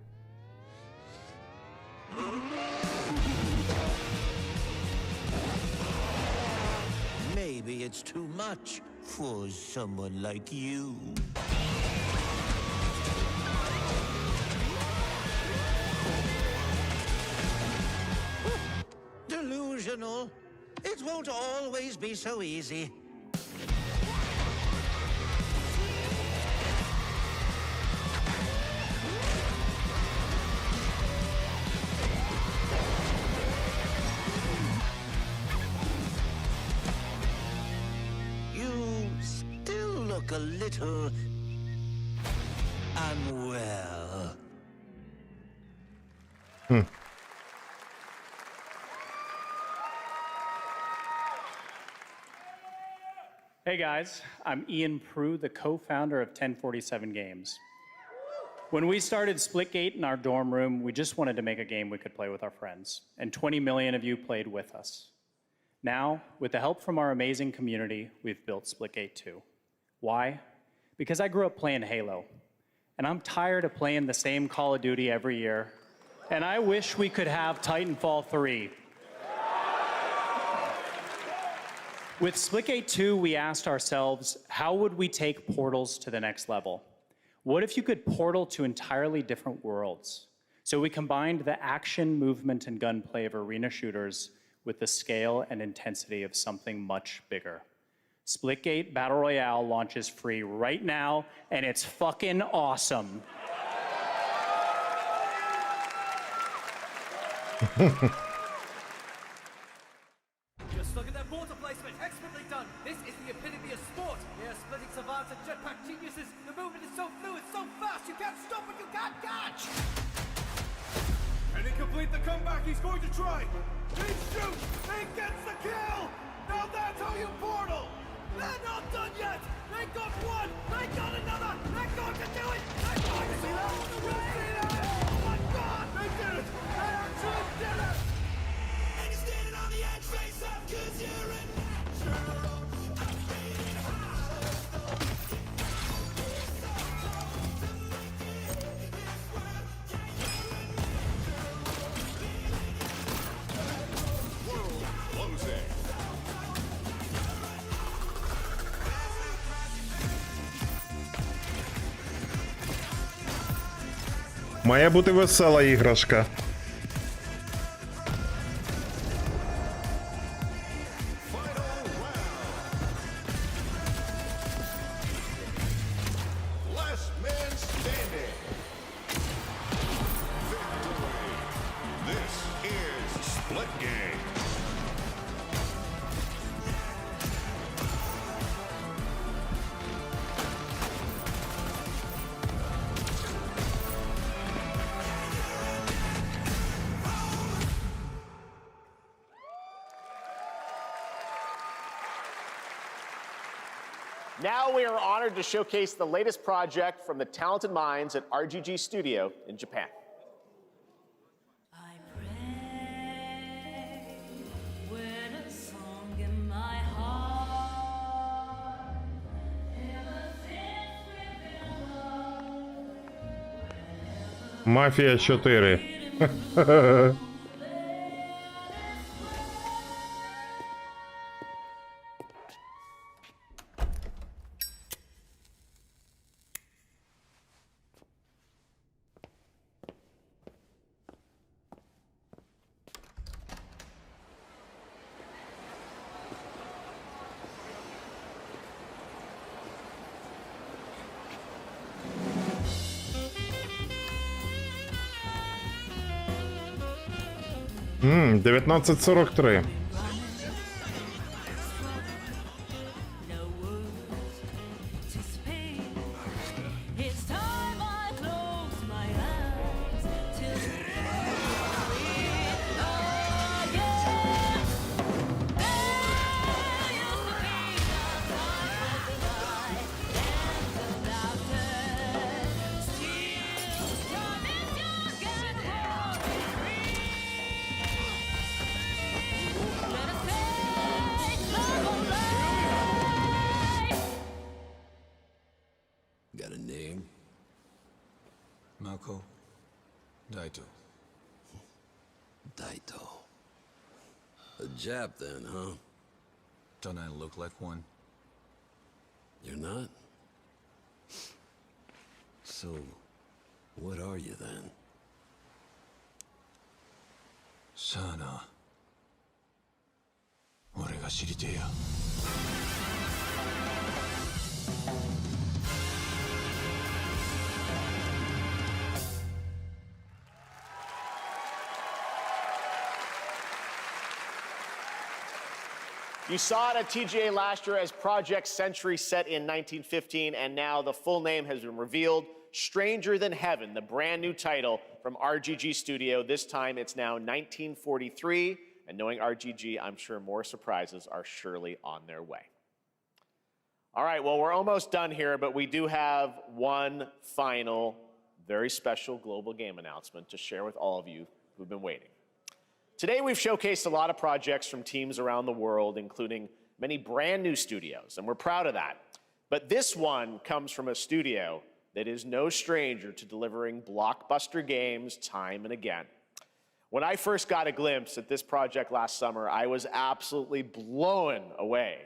Maybe it's too much for someone like you. Delusional. It won't always be so easy. You still look a little unwell. Hey guys, I'm Ian Prue, the co-founder of 1047 Games. When we started Splitgate in our dorm room, we just wanted to make a game we could play with our friends, and 20 million of you played with us. Now, with the help from our amazing community, we've built Splitgate 2. Why? Because I grew up playing Halo, and I'm tired of playing the same Call of Duty every year, and I wish we could have Titanfall 3. With Splitgate 2, we asked ourselves, how would we take portals to the next level? What if you could portal to entirely different worlds? So we combined the action, movement, and gunplay of arena shooters with the scale and intensity of something much bigger. Splitgate Battle Royale launches free right now, and it's fucking awesome. Just look at that water placement, expertly done. This is the epitome of sport. Here, splitting savants and jetpack geniuses. The movement is so fluid, so fast, you can't stop it, you can't catch. Can he complete the comeback he's going to try? He shoots! He gets the kill! Now that's how you portal! They're not done yet! They got one! They got another! They're going to do it! They're going to see that! Oh my god! They did it! They actually did it! And you're standing on the edge, face up, cause you're in natural. Має бути весела іграшка. Last man standing. Victory. This is Splitgate. Now we are honored to showcase the latest project from the talented minds at RGG Studio in Japan. Мафія 4. Ммм, 19:43. Got a name? Mako Daito. Daito. A Jap then, huh? Don't I look like one? You're not? So, what are you then? Sana. 俺が知りてえや。You saw it at TGA last year as Project Century set in 1915, and now the full name has been revealed. Stranger Than Heaven, the brand new title from RGG Studio. This time it's now 1943, and knowing RGG, I'm sure more surprises are surely on their way. All right, well, we're almost done here, but we do have one final, very special global game announcement to share with all of you who've been waiting. Today, we've showcased a lot of projects from teams around the world, including many brand new studios, and we're proud of that. But this one comes from a studio that is no stranger to delivering blockbuster games time and again. When I first got a glimpse at this project last summer, I was absolutely blown away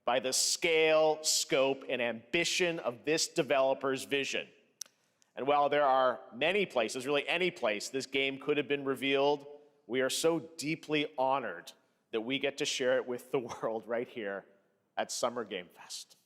by the scale, scope, and ambition of this developer's vision. And while there are many places, really any place, this game could have been revealed, we are so deeply honored that we get to share it with the world right here at Summer Game Fest.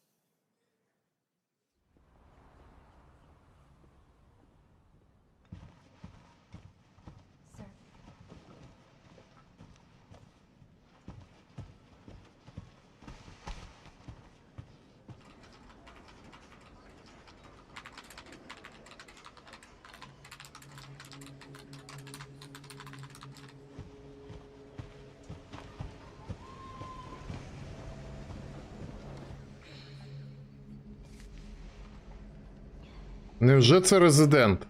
Невже це резидент?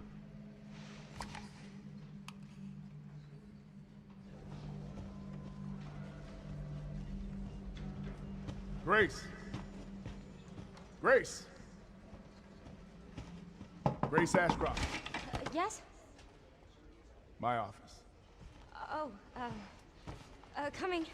Grace. Grace. Grace Ashcroft. Yes? My office. Oh, coming.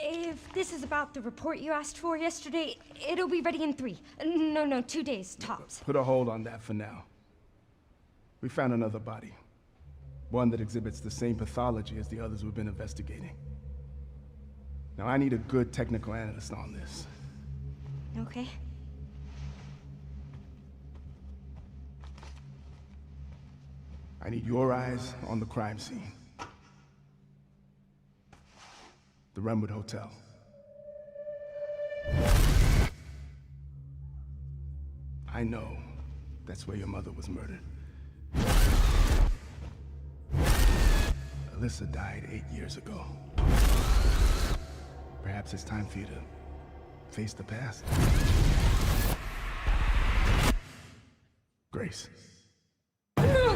If this is about the report you asked for yesterday, it'll be ready in 3. No, 2 days, tops. Put a hold on that for now. We found another body. One that exhibits the same pathology as the others we've been investigating. Now, I need a good technical analyst on this. Okay. I need your eyes on the crime scene. The Renwood Hotel. I know that's where your mother was murdered. Alyssa died 8 years ago. Perhaps it's time for you to face the past. Grace. No!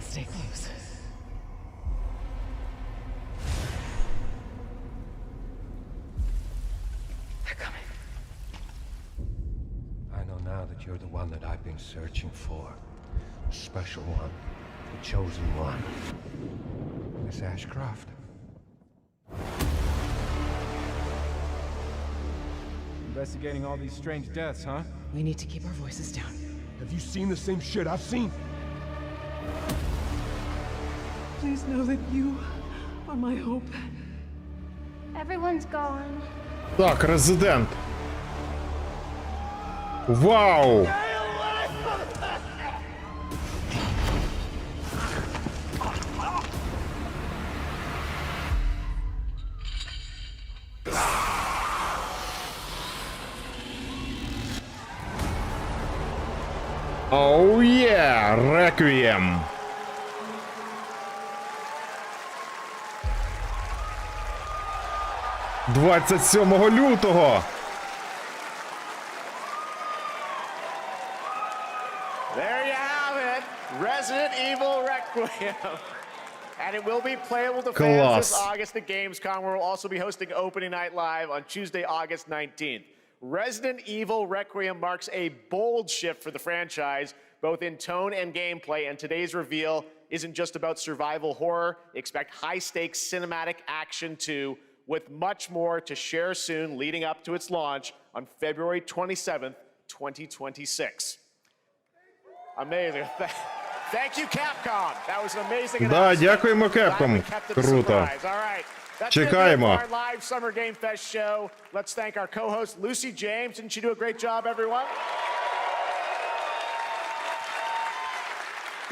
Stay close. They're coming. I know now that you're the one that I've been searching for. The special one. The chosen one. Miss Ashcroft. Investigating all these strange deaths, huh? We need to keep our voices down. Have you seen the same shit I've seen? Please know that you are my hope. Everyone's gone. Так, Резидент. Вау! Оу є! Реквієм! – 27 лютого! There you have it, Resident Evil Requiem. And it will be playable to fans this August at Gamescom, where we'll also be hosting Opening Night Live on Tuesday, August 19th. Resident Evil Requiem marks a bold shift for the franchise, both in tone and gameplay, and today's reveal isn't just about survival horror. Expect high-stakes cinematic action too, with much more to share soon leading up to its launch on February 27th, 2026. Amazing. Thank you, Capcom. That was an amazing announcement. Да, дякуємо, Capcom. Круто. All right. That's Чекаємо. our live Summer Game Fest show. Let's thank our co-host, Lucy James. Didn't she do a great job, everyone?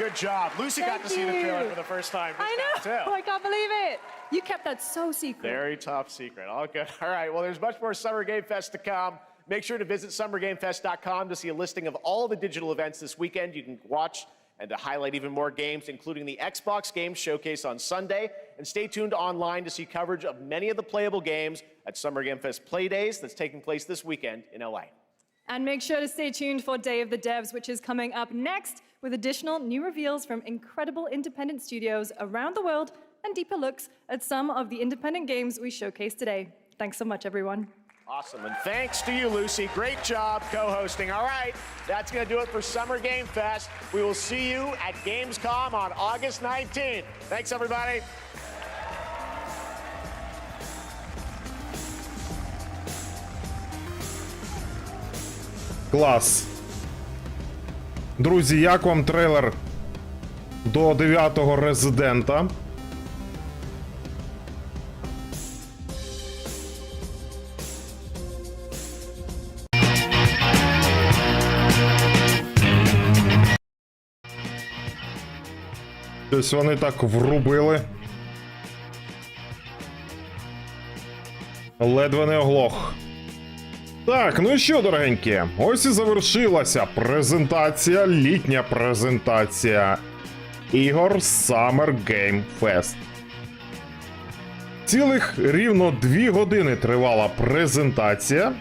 Good job. Lucy got to see the trailer for the first time. I know. Too. I can't believe it. You kept that so secret. Very top secret. All good. All right. Well, there's much more Summer Game Fest to come. Make sure to visit summergamefest.com to see a listing of all the digital events this weekend you can watch and to highlight even more games, including the Xbox Games Showcase on Sunday. And stay tuned online to see coverage of many of the playable games at Summer Game Fest Play Days that's taking place this weekend in LA. And make sure to stay tuned for Day of the Devs, which is coming up next with additional new reveals from incredible independent studios around the world and deeper looks at some of the independent games we showcased today. Thanks so much, everyone. Awesome, and thanks to you, Lucy. Great job co-hosting. All right, that's going to do it for Summer Game Fest. We will see you at Gamescom on August 19th. Thanks, everybody. Клас. Друзі, як вам трейлер до 9-го Резидента? Щось вони так врубили. Ледве не оглох. Так, ну що, дорогенькі, ось і завершилася презентація, літня презентація ігор Summer Game Fest. Цілих рівно 2 години тривала презентація.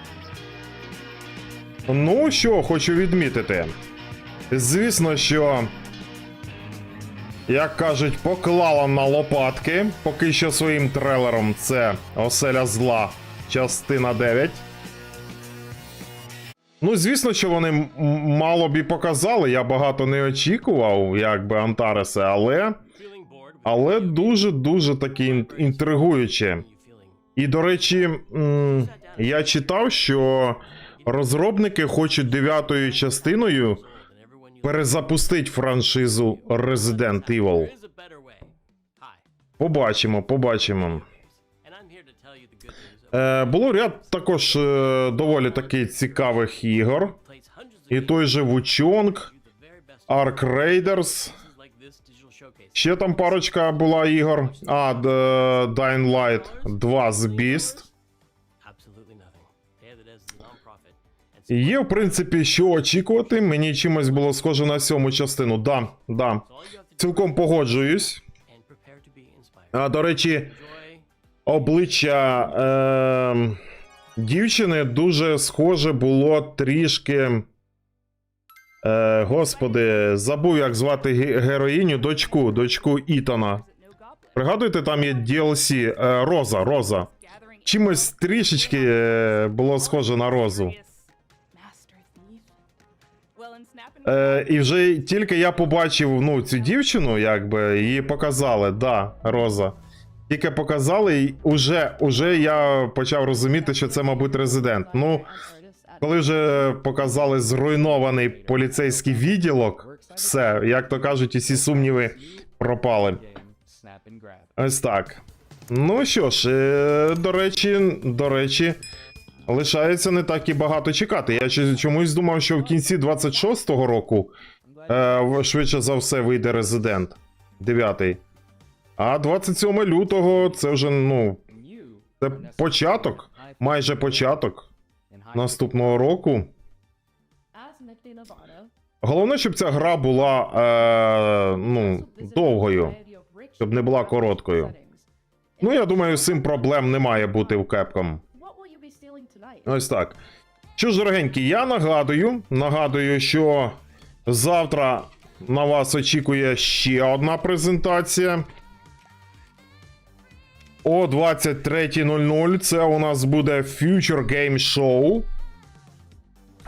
Ну, що хочу відмітити. Звісно, що, як кажуть, поклала на лопатки поки що своїм трейлером. Це Оселя Зла, частина 9. Ну, звісно, що вони мало б і показали, я багато не очікував, якби Антареси, але дуже-дуже такі інтригуючі. І, до речі, я читав, що розробники хочуть 9-ю частиною перезапустити франшизу Resident Evil. Побачимо. Було ряд також доволі таки цікавих ігор. І той же Вучонг, Ark Raiders. Ще там парочка була ігор. Dying Light 2 з Beast. Є, в принципі, що очікувати. Мені чимось було схоже на 7-му частину. Да. Цілком погоджуюсь. До речі, обличчя дівчини дуже схоже було трішки Господи, забув, як звати героїню, дочку Ітана. Пригадуєте, там є DLC Роза. Чимось трішечки було схоже на Розу. І вже тільки я побачив, ну, цю дівчину, якби, її показали, да, Роза. Тільки показали, і уже я почав розуміти, що це, мабуть, резидент. Ну, коли вже показали зруйнований поліцейський відділок, все, як то кажуть, усі сумніви пропали. Ось так. Ну що ж, до речі, лишається не так і багато чекати. Я чомусь думав, що в кінці 26-го року швидше за все вийде резидент 9-й. А 27 лютого це вже, ну, це початок, майже початок наступного року. Головне, щоб ця гра була, ну, довгою, щоб не була короткою. Ну, я думаю, з цим проблем не має бути в Capcom. Ось так. Що ж, дорогенькі, я нагадую, що завтра на вас очікує ще одна презентація. О 23:00 це у нас буде Future Game Show.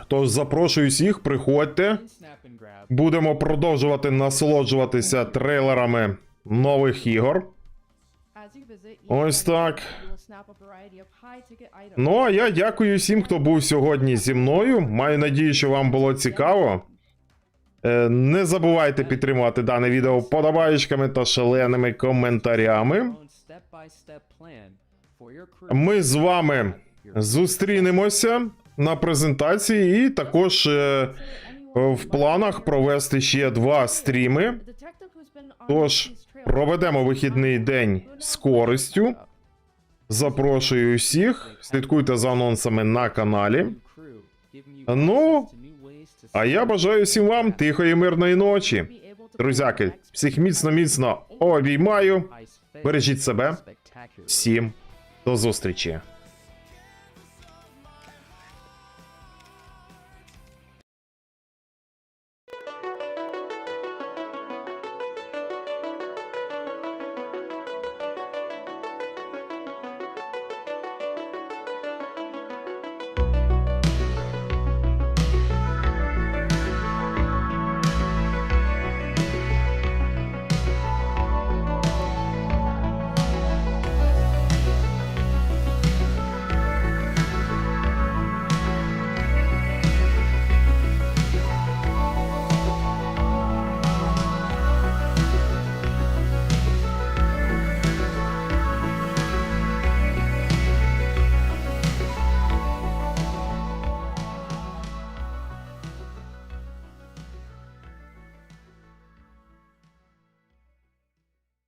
Тож запрошую всіх, приходьте. Будемо продовжувати насолоджуватися трейлерами нових ігор. Ось так. Ну, а я дякую всім, хто був сьогодні зі мною. Маю надію, що вам було цікаво. Не забувайте підтримувати дане відео вподобайками та шаленими коментарями. Ми з вами зустрінемося на презентації і також в планах провести ще 2 стріми. Тож, проведемо вихідний день з користю. Запрошую всіх, слідкуйте за анонсами на каналі. Ну, а я бажаю всім вам тихої мирної ночі. Друзяки, всіх міцно обіймаю. Бережіть себе. Всім до зустрічі.